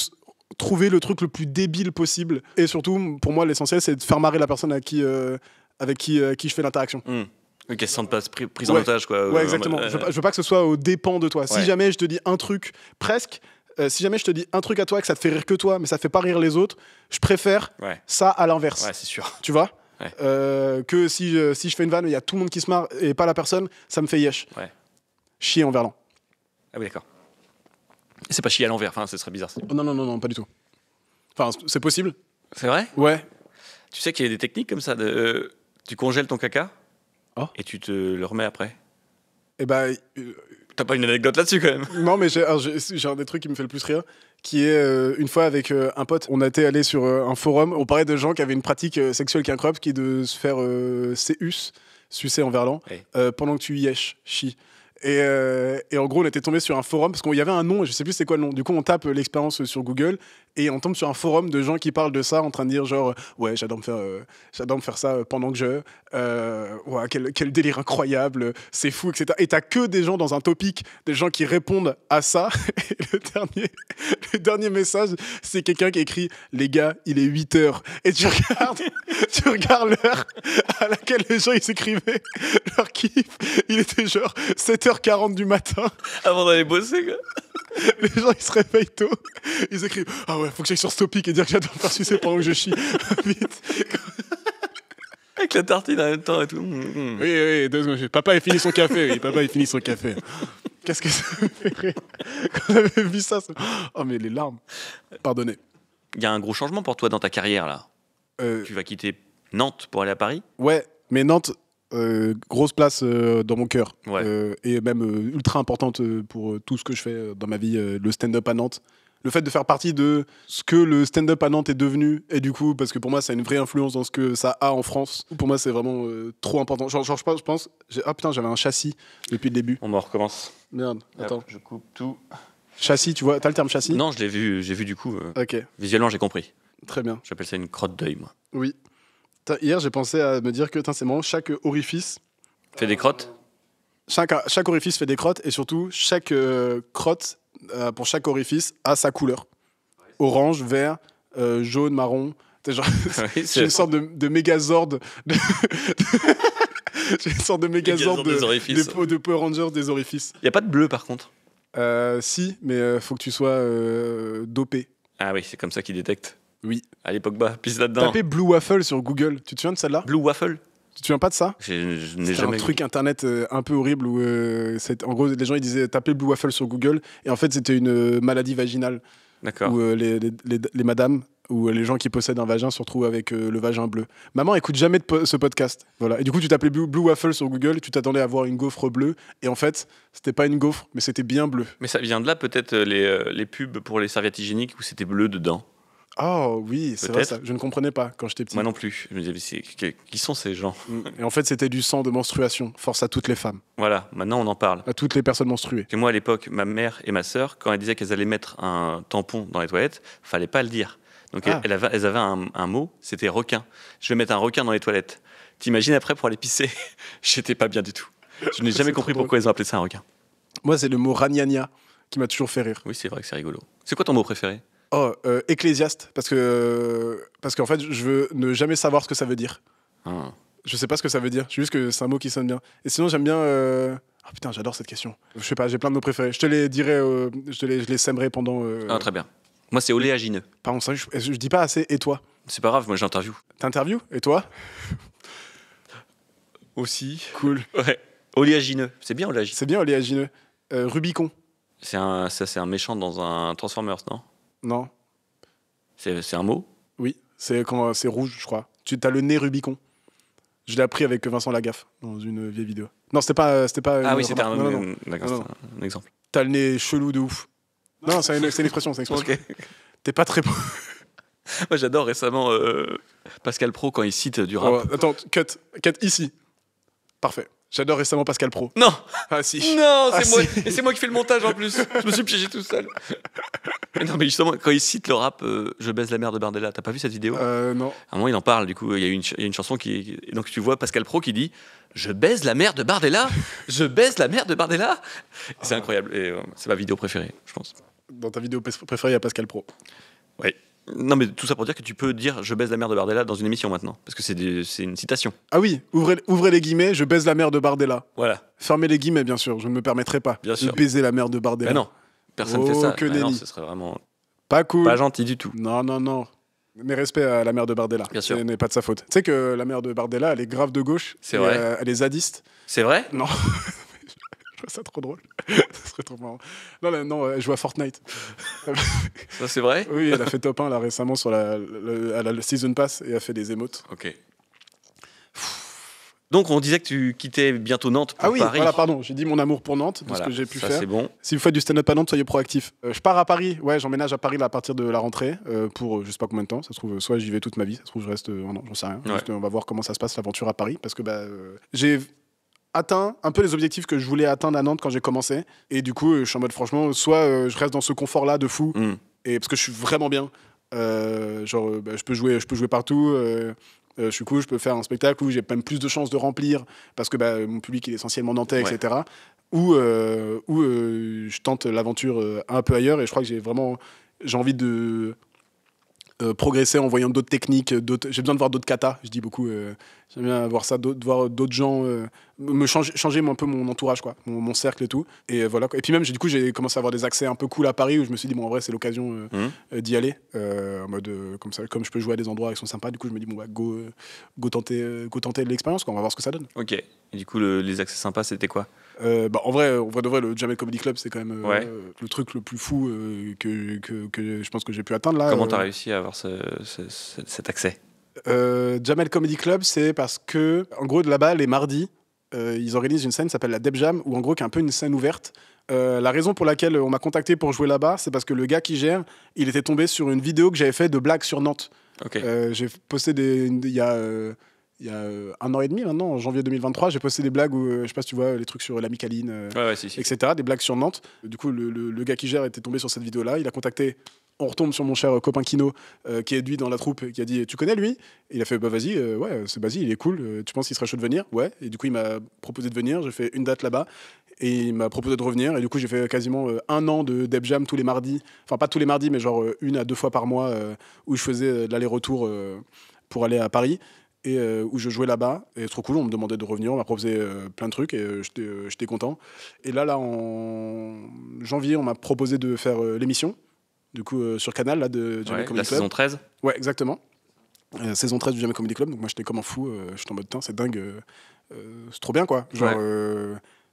trouver le truc le plus débile possible, et surtout pour moi l'essentiel c'est de faire marrer la personne avec qui je fais l'interaction. Ok, se sente pas prise en otage, quoi. Ouais, exactement. Je veux pas que ce soit aux dépens de toi. Si jamais je te dis un truc si jamais je te dis un truc à toi que ça te fait rire que toi mais ça fait pas rire les autres, je préfère ça à l'inverse. Ouais, c'est sûr. Tu vois. Que si je fais une vanne il y a tout le monde qui se marre et pas la personne, ça me fait yesh. Chier en verlan. Ah oui, d'accord. C'est pas chier à l'envers, enfin, ce serait bizarre. Non, pas du tout. Enfin, c'est possible. C'est vrai? Ouais. Tu sais qu'il y a des techniques comme ça, tu congèles ton caca et tu te le remets après. Et bah... T'as pas une anecdote là-dessus, quand même? Non, mais j'ai un des trucs qui me fait le plus rire, qui est, une fois avec un pote, on était allé sur un forum, on parlait de gens qui avaient une pratique sexuelle qui est incroyable, qui est de se faire sucer en verlan, pendant que tu yèches, chie. Et en gros, on était tombé sur un forum parce qu'il y avait un nom, et je sais plus c'est quoi le nom. Du coup, on tape l'expérience sur Google Et on tombe sur un forum de gens qui parlent de ça, en train de dire genre ouais, j'adore me faire ça pendant que ouais, quel délire incroyable, c'est fou, etc. Et t'as que des gens dans un topic, des gens qui répondent à ça. Et le dernier message, c'est quelqu'un qui écrit les gars, il est 8h. Et tu regardes l'heure à laquelle les gens ils s'écrivaient leur kiff. Il était genre 7h40 du matin. Avant d'aller bosser, quoi. Les gens ils se réveillent tôt, ils écrivent ah ouais, faut que j'aille sur ce topic et dire que j'adore me faire sucer pendant que je chie. Vite. Avec la tartine en même temps et tout. Oui, 2 secondes. Papa, il finit son café. Oui, papa, il finit son café. Qu'est-ce que ça me fait rire. Quand on avait vu ça. Oh, mais les larmes. Pardonnez. Il y a un gros changement pour toi dans ta carrière, là. Tu vas quitter Nantes pour aller à Paris ? Ouais, mais Nantes, grosse place dans mon cœur. Ouais. Et même ultra importante pour tout ce que je fais dans ma vie, le stand-up à Nantes. Le fait de faire partie de ce que le stand-up à Nantes est devenu, et du coup, parce que pour moi, ça a une vraie influence dans ce que ça a en France. Pour moi, c'est vraiment trop important. Genre je pense... Ah putain, j'avais un châssis depuis le début. On en recommence. Merde, attends. Hop, je coupe tout. Châssis, tu vois, t'as le terme châssis ? Non, j'ai vu du coup. Ok, Visuellement, j'ai compris. très bien. J'appelle ça une crotte d'œil, moi. Oui. Hier, j'ai pensé à me dire que c'est marrant, chaque orifice... Fais des crottes ? Chaque orifice fait des crottes, et surtout, chaque crotte, pour chaque orifice, a sa couleur. Orange, vert, jaune, marron. Genre, Oui, j'ai une sorte de mégazord. J'ai une sorte de mégazord des orifices. de Power Rangers des orifices. Il n'y a pas de bleu, par contre ? Si, mais faut que tu sois dopé. Ah oui, c'est comme ça qu'ils détectent. Oui. Allez, Pogba, pisse là-dedans. Tapez Blue Waffle sur Google. Tu te souviens de celle-là ? Blue Waffle ? Tu te souviens pas de ça ? Je n'ai C'était jamais un vu. truc internet un peu horrible où en gros les gens ils disaient taper Blue Waffle sur Google et en fait c'était une maladie vaginale D'accord. où les madames ou les gens qui possèdent un vagin se retrouvent avec le vagin bleu. Maman écoute jamais ce podcast. Voilà. Et du coup tu t'appelais Blue Waffle sur Google et tu t'attendais à voir une gaufre bleue et en fait c'était pas une gaufre mais c'était bien bleu. Mais ça vient de là, peut-être, les pubs pour les serviettes hygiéniques où c'était bleu dedans. Oh oui, c'est vrai Peut-être. ça. Je ne comprenais pas quand j'étais petit. Moi non plus. Je me disais, qui sont ces gens ? Et en fait c'était du sang de menstruation. Force à toutes les femmes, Voilà, maintenant on en parle. à toutes les personnes menstruées. Que moi, à l'époque, ma mère et ma sœur, quand elles disaient qu'elles allaient mettre un tampon dans les toilettes, fallait pas le dire. Donc elles avaient un mot, c'était requin. Je vais mettre un requin dans les toilettes. T'imagines après pour aller pisser ? J'étais pas bien du tout. Je n'ai jamais C'est compris trop pourquoi ils ont appelé ça un requin. Moi c'est le mot ragnagna qui m'a toujours fait rire. Oui, c'est vrai que c'est rigolo. C'est quoi ton mot préféré ? Oh, ecclésiaste, parce qu'en fait, je veux ne jamais savoir ce que ça veut dire. Ah. Je sais pas ce que ça veut dire, juste que c'est un mot qui sonne bien. Et sinon, j'aime bien... Ah putain, j'adore cette question. Je sais pas, j'ai plein de mots préférés. Je te les dirai, je les sèmerai pendant... Ah, très bien. Moi, c'est oléagineux. Pardon, ça, je dis pas assez « et toi ». C'est pas grave, moi j'interview. T'interviews ? Et toi ? Aussi. Cool. Ouais. Oléagineux. C'est bien oléagineux. C'est bien, oléagineux. Rubicon ? C'est un méchant dans un Transformers, non ? Non. C'est un mot ? Oui, c'est quand c'est rouge, je crois. Tu as le nez Rubicon. Je l'ai appris avec Vincent Lagaffe dans une vieille vidéo. Non, c'était pas Ah une oui, c'était remarque. Non. d'accord, Non, c'est un exemple. T'as le nez chelou de ouf. Non, c'est une expression, c'est une expression. Ok. T'es pas très beau. Moi, j'adore récemment Pascal Pro quand il cite du rap. Oh, attends, cut ici. Parfait. J'adore récemment Pascal Pro. Non, Ah si. non, Ah, c'est moi, si. et c'est moi qui fais le montage en plus. Je me suis piégé tout seul. Mais non, mais justement, quand il cite le rap, je baise la mère de Bardella. T'as pas vu cette vidéo ? Non. À un moment, il en parle. Du coup, il y a une chanson qui. Et donc, tu vois Pascal Pro qui dit Je baise la mère de Bardella. Je baise la mère de Bardella. Et c'est incroyable. Et c'est ma vidéo préférée, je pense. Dans ta vidéo préférée, il y a Pascal Pro. Oui. Non, mais tout ça pour dire que tu peux dire Je baise la mère de Bardella dans une émission maintenant. Parce que c'est une citation. Ah oui, ouvrez les guillemets, je baise la mère de Bardella. Voilà. Fermez les guillemets, bien sûr, je ne me permettrai pas Bien de sûr. baiser la mère de Bardella. Mais non, personne Oh, fait ça. que Bah non, nenni. ce serait vraiment Pas cool. pas gentil du tout. Non. Mes respects à la mère de Bardella. Bien sûr. Ce n'est pas de sa faute. Tu sais que la mère de Bardella, elle est grave de gauche. C'est Et, vrai. elle est zadiste. C'est vrai ? Non. Je trouve ça trop drôle. Ça serait trop marrant. Non, elle joue à Fortnite. Ça, c'est vrai ? Oui, elle a fait top 1 là, récemment sur elle a le Season Pass et a fait des émotes. Ok. Donc, on disait que tu quittais bientôt Nantes pour Ah oui, Paris. voilà, pardon, j'ai dit mon amour pour Nantes, de Voilà, ce que j'ai pu ça, faire. c'est bon. Si vous faites du stand-up à Nantes, soyez proactifs. Je pars à Paris, ouais, j'emménage à Paris là, à partir de la rentrée pour je sais pas combien de temps. Ça se trouve, soit j'y vais toute ma vie, ça se trouve, je reste un an, j'en sais rien. Ouais. Juste, on va voir comment ça se passe l'aventure à Paris parce que j'ai atteint un peu les objectifs que je voulais atteindre à Nantes quand j'ai commencé. Et du coup, je suis en mode franchement, soit je reste dans ce confort-là de fou. et parce que je suis vraiment bien. Je peux jouer partout. Je suis cool, je peux faire un spectacle où j'ai même plus de chances de remplir parce que mon public il est essentiellement nantais, etc. Ou je tente l'aventure un peu ailleurs et je crois que j'ai envie de progresser en voyant d'autres techniques, j'ai besoin de voir d'autres katas, je dis beaucoup, j'aime bien voir ça, voir d'autres gens, changer un peu mon entourage, quoi, mon cercle et tout, et voilà, quoi. Et puis même j'ai commencé à avoir des accès un peu cool à Paris où je me suis dit bon en vrai c'est l'occasion d'y aller, en mode comme ça, comme je peux jouer à des endroits qui sont sympas, du coup je me dis bon go tenter l'expérience, quoi, on va voir ce que ça donne. Ok, et du coup les accès sympas c'était quoi? En vrai de vrai, le Jamel Comedy Club c'est quand même le truc le plus fou que je pense que j'ai pu atteindre là. Comment t'as réussi à avoir cet accès? Jamel Comedy Club, c'est parce que en gros de là-bas les mardis ils organisent une scène qui s'appelle la Deb Jam, où en gros qui est un peu une scène ouverte. La raison pour laquelle on m'a contacté pour jouer là-bas, c'est parce que le gars qui gère, il était tombé sur une vidéo que j'avais fait de blagues sur Nantes. Okay. J'ai posté il y a 1 an et demi maintenant, en janvier 2023, j'ai posté des blagues où, je sais pas si tu vois, les trucs sur l'ami Caline, si. etc., des blagues sur Nantes. Du coup, le gars qui gère était tombé sur cette vidéo-là, il a contacté, on retombe sur mon cher copain Kino, qui est lui dans la troupe, qui a dit « Tu connais lui ?» Et il a fait « Bah vas-y, ouais, c'est vas-y, il est cool, tu penses qu'il serait chaud de venir ?» Ouais, et du coup, il m'a proposé de venir, j'ai fait une date là-bas, et il m'a proposé de revenir, et du coup, j'ai fait quasiment 1 an de Deb Jam tous les mardis, enfin pas tous les mardis, mais genre 1 à 2 fois par mois, où je faisais de l'aller-retour pour aller à Paris. Et où je jouais là-bas, et trop cool, on me demandait de revenir, on m'a proposé plein de trucs, et j'étais content. Et là, en janvier, on m'a proposé de faire l'émission, du coup, sur Canal, là, de Jamel Comedy Club. La saison 13 ? Ouais, exactement. Saison 13 du Jamel Comedy Club, donc moi, j'étais comme un fou, j'étais en mode, c'est dingue, c'est trop bien, quoi. Genre,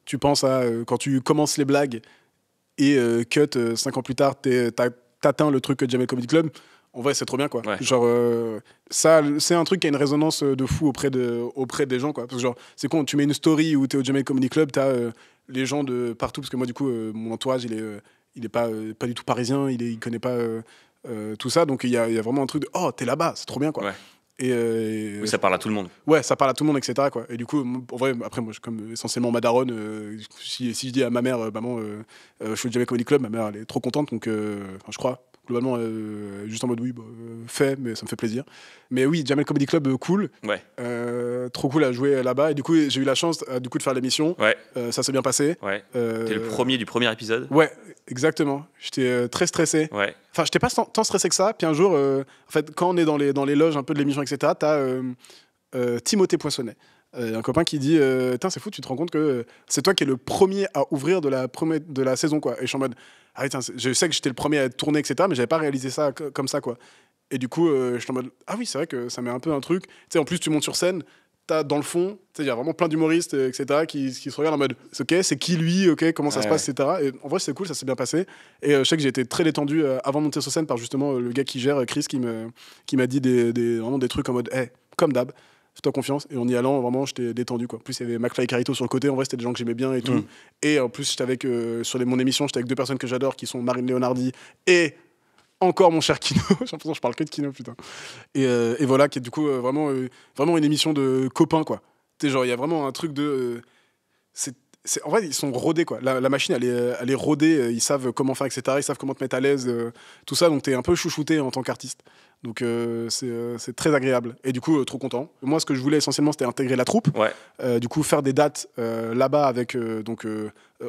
tu penses à, quand tu commences les blagues, et cut, 5 ans plus tard, t'atteins le truc Jamel Comedy Club. En vrai, c'est trop bien, quoi. Ouais. Genre, ça, c'est un truc qui a une résonance de fou auprès des gens, quoi. Parce que, genre, c'est con, tu mets une story où t'es au Jamel Comedy Club, t'as les gens de partout, parce que moi, du coup, mon entourage, il est pas du tout parisien, il connaît pas tout ça, donc il y a vraiment un truc de oh, t'es là-bas, c'est trop bien, quoi. Ouais. Et oui, ça parle à tout le monde. Ouais, ça parle à tout le monde, etc., quoi. Et du coup, en vrai, après, moi, comme essentiellement ma daronne, si je dis à ma mère, maman, je suis au Jamel Comedy Club, ma mère, elle est trop contente, donc, je crois. Globalement, juste en mode oui, fait, mais ça me fait plaisir. Mais oui, Jamel Comedy Club, cool. Ouais. Trop cool à jouer là-bas. Et du coup, j'ai eu la chance de faire l'émission. Ouais. Ça s'est bien passé. Ouais. T'es le premier du premier épisode. Ouais, exactement. J'étais très stressé. Ouais. Enfin, j'étais pas tant stressé que ça. Puis un jour, en fait, quand on est dans les loges un peu de l'émission, etc., t'as Timothée Poinçonnet. Un copain qui dit c'est fou, tu te rends compte que c'est toi qui es le premier à ouvrir de la saison, quoi. Et je suis en mode je sais que j'étais le premier à être tourné, etc., mais j'avais pas réalisé ça comme ça, quoi. Et du coup je suis en mode oui, c'est vrai que ça met un peu un truc, tu sais. En plus tu montes sur scène, t'as dans le fond, tu sais, il y a vraiment plein d'humoristes, etc., qui se regardent en mode ok, c'est qui lui, ok, comment ça se passe, etc. Et en vrai c'est cool, ça s'est bien passé. Et je sais que j'ai été très détendu avant de monter sur scène par justement le gars qui gère, Chris, qui m'a dit vraiment des trucs en mode comme d'hab, fais-toi confiance. Et en y allant, vraiment, j'étais détendu, quoi. En plus, il y avait McFly et Carito sur le côté. En vrai, c'était des gens que j'aimais bien et tout. Et en plus, j'étais avec, sur mon émission, j'étais avec 2 personnes que j'adore, qui sont Marine Leonardi et encore mon cher Kino. J'ai l'impression que je parle que de Kino, putain. Et voilà, qui est du coup vraiment une émission de copains, quoi. Tu sais, genre, il y a vraiment un truc de... en vrai, ils sont rodés, quoi. La machine, elle est rodée. Ils savent comment faire, etc. Ils savent comment te mettre à l'aise, tout ça. Donc, t'es un peu chouchouté en tant qu'artiste. Donc, c'est très agréable. Et du coup, trop content. Moi, ce que je voulais essentiellement, c'était intégrer la troupe. Ouais. Du coup, faire des dates là-bas avec,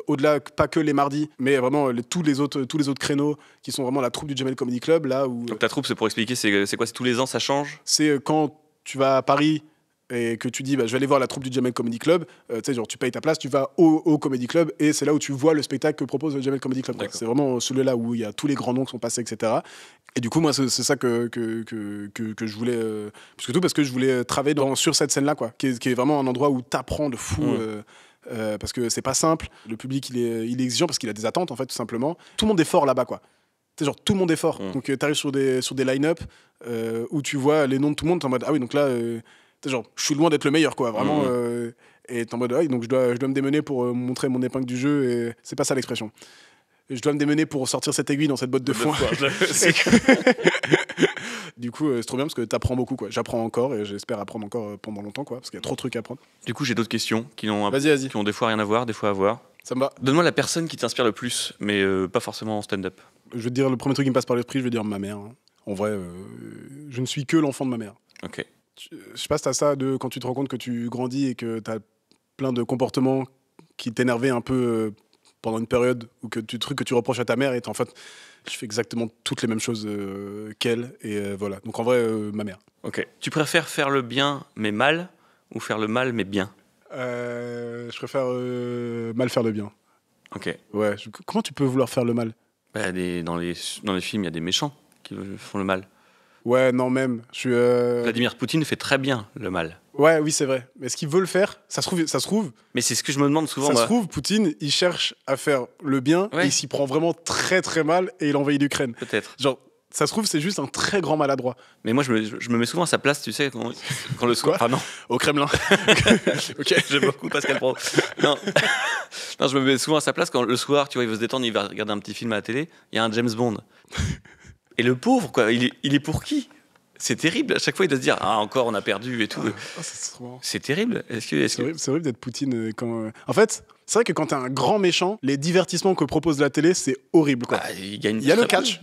au-delà, pas que les mardis, mais vraiment tous les autres créneaux qui sont vraiment la troupe du Jamel Comedy Club. Là où, donc, ta troupe, c'est pour expliquer, c'est quoi? C'est tous les ans, ça change? C'est quand tu vas à Paris et que tu dis je vais aller voir la troupe du Jamel Comedy Club, tu sais, genre tu payes ta place, tu vas au Comedy Club et c'est là où tu vois le spectacle que propose le Jamel Comedy Club. C'est vraiment celui-là où il y a tous les grands noms qui sont passés, etc. Et du coup, moi, c'est ça que je voulais, parce que je voulais travailler sur cette scène-là, quoi, qui est vraiment un endroit où t'apprends de fou. Parce que c'est pas simple, le public il est exigeant parce qu'il a des attentes, en fait, tout simplement. Tout le monde est fort là-bas, quoi. Genre, tout le monde est fort. Donc t'arrives sur des line-up où tu vois les noms de tout le monde, t'es en mode ah oui, donc là genre, je suis loin d'être le meilleur, quoi, vraiment. Et t'es en mode donc je dois me démener pour montrer mon épingle du jeu, et c'est pas ça l'expression. Je dois me démener pour sortir cette aiguille dans cette botte de foin. Du coup, c'est trop bien parce que t'apprends beaucoup, quoi. J'apprends encore et j'espère apprendre encore pendant longtemps, quoi, parce qu'il y a trop de trucs à apprendre. Du coup, j'ai d'autres questions qui ont Vas-y. Qui ont des fois rien à voir, des fois à voir. Ça me va. Donne-moi la personne qui t'inspire le plus, mais pas forcément en stand-up. Je vais te dire le premier truc qui me passe par l'esprit, je vais dire ma mère. Hein. En vrai, je ne suis que l'enfant de ma mère. Ok. Je sais pas si t'as ça quand tu te rends compte que tu grandis et que t'as plein de comportements qui t'énervaient un peu pendant une période ou trucs que tu reproches à ta mère et en fait, je fais exactement toutes les mêmes choses qu'elle et voilà. Donc en vrai, ma mère. Ok. Tu préfères faire le bien mais mal ou faire le mal mais bien? Je préfère mal faire le bien. Ok. Ouais. Comment tu peux vouloir faire le mal? Bah, dans les films, il y a des méchants qui font le mal. Ouais, non, même. Vladimir Poutine fait très bien le mal. Ouais, oui, c'est vrai. Mais est-ce qu'il veut le faire? Ça se trouve. Mais c'est ce que je me demande souvent. Ça se trouve, Poutine, il cherche à faire le bien et il s'y prend vraiment très très mal et il envahit l'Ukraine. Peut-être. Genre, ça se trouve, c'est juste un très grand maladroit. Mais moi, je me mets souvent à sa place, tu sais, quand le soir. Quoi? Ah non. Au Kremlin. Ok, j'aime beaucoup Pascal Pro. Non. Non, je me mets souvent à sa place quand le soir, tu vois, il veut se détendre, il va regarder un petit film à la télé, il y a un James Bond. Et le pauvre, quoi, il est pour qui? C'est terrible. À chaque fois, il doit se dire ah encore on a perdu et tout. C'est terrible. C'est horrible d'être Poutine quand. En fait, c'est vrai que quand t'es un grand méchant, les divertissements que propose la télé, c'est horrible quoi. Bah, il y a le catch.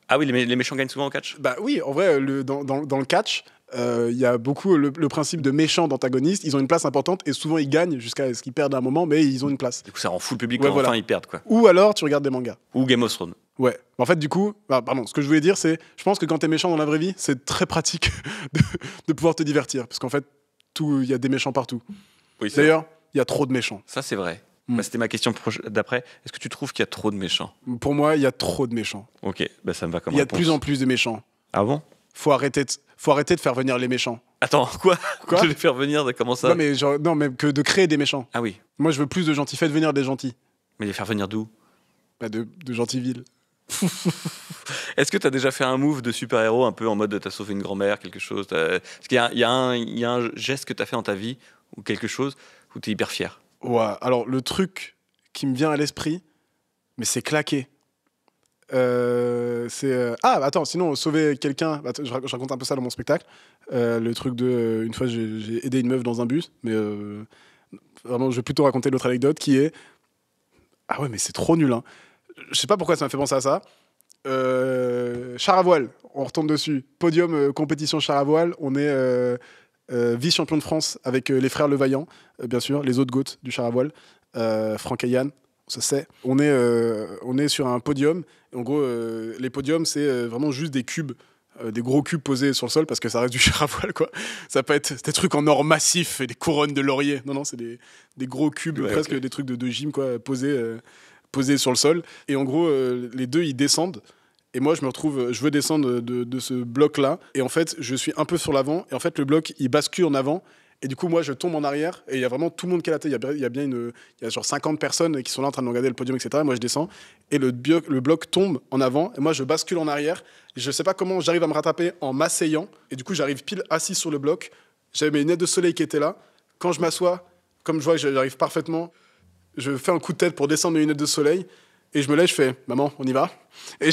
Ah oui, les méchants gagnent souvent au catch. Bah oui, en vrai, dans le catch, il y a beaucoup le principe de méchants d'antagonistes. Ils ont une place importante et souvent ils gagnent jusqu'à ce qu'ils perdent à un moment, mais ils ont une place. Du coup, ça rend fou le public quand enfin ils perdent quoi. Ou alors tu regardes des mangas. Ou Game of Thrones. Ouais. En fait, du coup, pardon, ce que je voulais dire, c'est, je pense que quand t'es méchant dans la vraie vie, c'est très pratique de pouvoir te divertir, parce qu'en fait, il y a des méchants partout. Oui, d'ailleurs, il y a trop de méchants. Ça, c'est vrai. Bah, c'était ma question d'après. Est-ce que tu trouves qu'il y a trop de méchants? Pour moi, il y a trop de méchants. Ok, bah ça me va comme réponse. Il y a de plus en plus de méchants. Ah bon? Faut arrêter de faire venir les méchants. Attends, quoi? De les faire venir, comment ça? Non, mais que de créer des méchants. Ah oui. Moi, je veux plus de gentils. Faites venir des gentils. Mais les faire venir d'où? Bah de gentilles villes. Est-ce que tu as déjà fait un move de super-héros un peu en mode t'as sauvé une grand-mère, quelque chose? Est-ce qu'il y a un geste que tu as fait dans ta vie ou quelque chose où tu es hyper fier? Ouais, alors le truc qui me vient à l'esprit, mais c'est claqué. Attends, sinon, sauver quelqu'un, je raconte un peu ça dans mon spectacle. Le truc de. Une fois, j'ai aidé une meuf dans un bus, mais vraiment, je vais plutôt raconter l'autre anecdote qui est. Ah ouais, mais c'est trop nul, hein. Je sais pas pourquoi ça m'a fait penser à ça. Char à voile, on retombe dessus. Podium compétition char à voile. On est vice-champion de France avec les frères Levaillant, bien sûr, les autres goats du char à voile. Franck et Yann, ça sait. On est sur un podium. En gros, les podiums, c'est vraiment juste des cubes. Des gros cubes posés sur le sol parce que ça reste du char à voile, quoi. Ça peut être des trucs en or massif et des couronnes de laurier. Non, c'est des gros cubes, presque des trucs de gym, quoi, posés sur le sol. Et en gros, les deux, ils descendent. Et moi, je veux descendre de ce bloc-là. Et en fait, je suis un peu sur l'avant. Et en fait, le bloc, il bascule en avant. Et du coup, moi, je tombe en arrière. Et il y a vraiment tout le monde qui est à la tête. Il y a genre 50 personnes qui sont là en train de regarder le podium, etc. Et moi, je descends. Et le bloc tombe en avant. Et moi, je bascule en arrière. Et je sais pas comment j'arrive à me rattraper en m'asseyant. Et du coup, j'arrive pile assis sur le bloc. J'avais mes lunettes de soleil qui étaient là. Quand je m'assois, comme je vois que j'arrive parfaitement, je fais un coup de tête pour descendre mes lunettes de soleil. Et je me lève, je fais « Maman, on y va ?» Et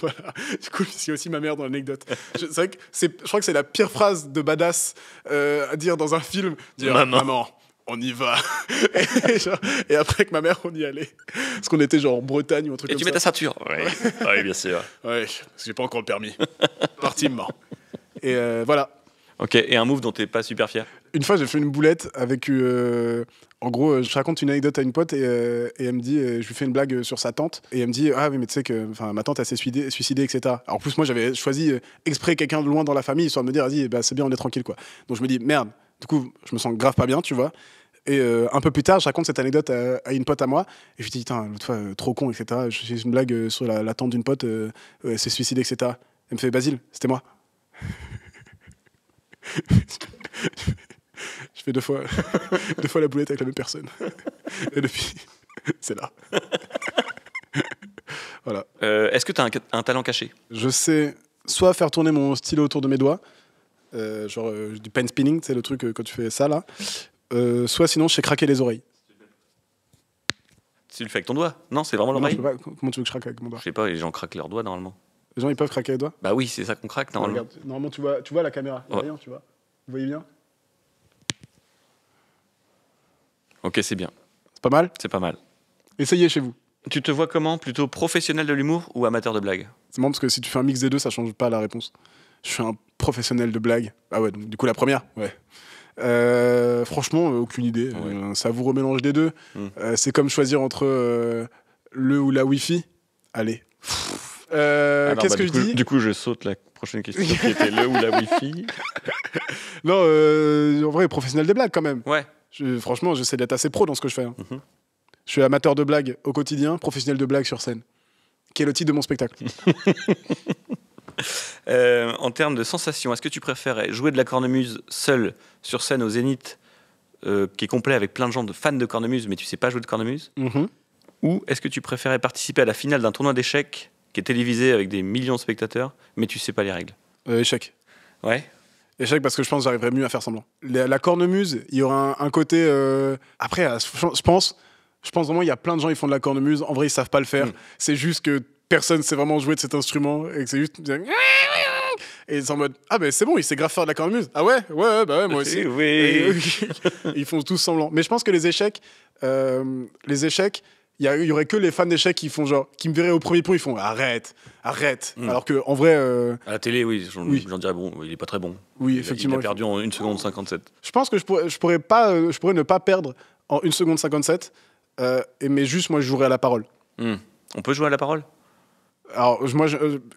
voilà. Du coup, c'est aussi ma mère dans l'anecdote. Je crois que c'est la pire phrase de badass à dire dans un film. Dire « Maman, on y va !» et après, avec ma mère, on y allait. Parce qu'on était genre en Bretagne ou un truc comme ça. Et tu mets ta ceinture? Oui, bien sûr. Oui, parce que j'ai pas encore le permis. Partimement. Et voilà. Ok, et un move dont t'es pas super fier? Une fois, j'ai fait une boulette avec... en gros, je raconte une anecdote à une pote et elle me dit... je lui fais une blague sur sa tante. Et elle me dit, ah oui, mais tu sais que ma tante, elle s'est suicidée, etc. Alors, en plus, moi, j'avais choisi exprès quelqu'un de loin dans la famille, histoire de me dire, vas-y, bah, c'est bien, on est tranquille, quoi. Donc, je me dis, merde. Du coup, je me sens grave pas bien, tu vois. Et un peu plus tard, je raconte cette anecdote à une pote à moi. Et je lui dis, putain, l'autre fois, trop con, etc. Je fais une blague sur la tante d'une pote, elle s'est suicidée, etc. Elle me fait, Basile, c'était moi. Je fais deux fois la boulette avec la même personne. Et depuis, c'est là. Voilà. Est-ce que tu as un talent caché? Je sais soit faire tourner mon stylo autour de mes doigts, genre du pen spinning, c'est le truc quand tu fais ça là. Soit sinon, je sais craquer les oreilles. Tu le fais avec ton doigt? Non, c'est vraiment l'oreille? Comment tu veux que je craque avec mon doigt? Je sais pas, les gens craquent leurs doigts normalement. Les gens, ils peuvent craquer les doigts? Bah oui, c'est ça qu'on craque normalement. Regarde, normalement, tu vois la caméra. Ouais. Rien, tu vois. Vous voyez bien? Ok, c'est bien. C'est pas mal? C'est pas mal. Essayez chez vous. Tu te vois comment? Plutôt professionnel de l'humour ou amateur de blagues? C'est marrant parce que si tu fais un mix des deux, ça change pas la réponse. Je suis un professionnel de blague. Ah ouais, donc du coup la première. Ouais. Franchement, aucune idée. Ouais. Ça vous remélange des deux. C'est comme choisir entre le ou la Wi-Fi. Allez. Qu'est-ce que je dis? Du coup, je saute la prochaine question qui était le ou la Wi-Fi. Non, en vrai, professionnel des blagues quand même. Ouais. Franchement, j'essaie d'être assez pro dans ce que je fais. Hein. Je suis amateur de blagues au quotidien, professionnel de blagues sur scène. Qui est le titre de mon spectacle. En termes de sensations, est-ce que tu préfères jouer de la cornemuse seul sur scène au Zénith, qui est complet avec plein de gens fans de cornemuse, mais tu sais pas jouer de cornemuse? Ou est-ce que tu préférais participer à la finale d'un tournoi d'échecs qui est télévisé avec des millions de spectateurs, mais tu sais pas les règles? Échec. Ouais. Échec parce que je pense que j'arriverais mieux à faire semblant. La cornemuse, il y aura un côté... Après, je pense vraiment il y a plein de gens qui font de la cornemuse. En vrai, ils savent pas le faire. C'est juste que personne sait vraiment jouer de cet instrument et que c'est juste... Et ils sont en mode, ah ben c'est bon, il sait grave faire de la cornemuse. Ah ouais, bah ouais, moi aussi. Oui. Ils font tous semblant. Mais je pense que les échecs, il y aurait que les fans d'échecs qui font genre, qui me verraient au premier point, ils font arrête. Alors que en vrai, à la télé, oui, j'en dirais bon, il est pas très bon. Oui, effectivement. Il a perdu en 1 seconde 57. Je pense que je pourrais ne pas perdre en 1 seconde 57, mais juste moi je jouerais à la parole. On peut jouer à la parole? Alors moi,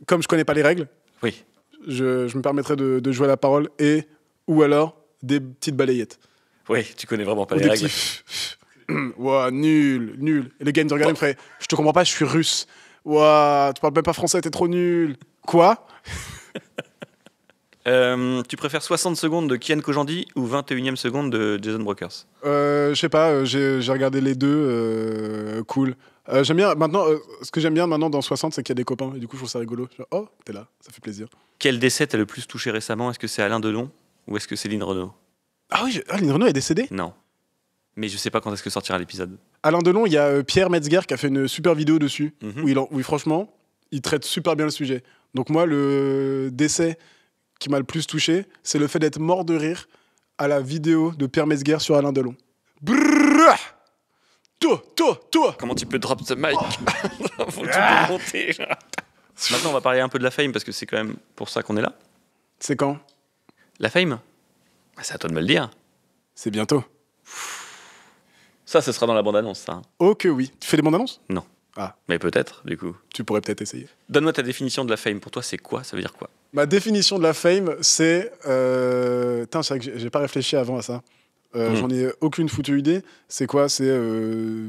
comme je connais pas les règles, oui. Je me permettrais de jouer à la parole ou alors des petites balayettes. Oui, tu connais vraiment pas les règles. Ouah, nul. Et le gars me regarde, il me ferait, je te comprends pas, je suis russe. Ouah, tu parles même pas français, t'es trop nul. Quoi? Tu préfères 60 secondes de Kian Kojandi ou 21e seconde de Jason Brokers? Je sais pas, j'ai regardé les deux, cool. J'aime bien maintenant, ce que j'aime bien maintenant dans 60, c'est qu'il y a des copains, et du coup je trouve ça rigolo. Genre, oh, t'es là, ça fait plaisir. Quel décès t'a le plus touché récemment? Est-ce que c'est Alain Delon ou est-ce que c'est Lynn Renaud? Ah oui, Lynn Renaud est décédée? Non. Mais je sais pas quand est-ce que sortira l'épisode. Alain Delon, il y a Pierre Metzger qui a fait une super vidéo dessus, où franchement, il traite super bien le sujet. Donc moi, le décès qui m'a le plus touché, c'est le fait d'être mort de rire à la vidéo de Pierre Metzger sur Alain Delon. Brrrr, toi. Comment tu peux drop the mic? Faut tout monter. Maintenant, on va parler un peu de la fame parce que c'est quand même pour ça qu'on est là. C'est quand? La fame? C'est à toi de me le dire. C'est bientôt. Ça, ce sera dans la bande-annonce, ça. Oh que oui. Tu fais des bandes-annonces? Non. Ah. Mais peut-être, du coup. Tu pourrais peut-être essayer. Donne-moi ta définition de la fame. Pour toi, c'est quoi? Ça veut dire quoi? Ma définition de la fame, c'est... c'est vrai que j'ai pas réfléchi avant à ça. J'en ai aucune foutue idée. C'est quoi? C'est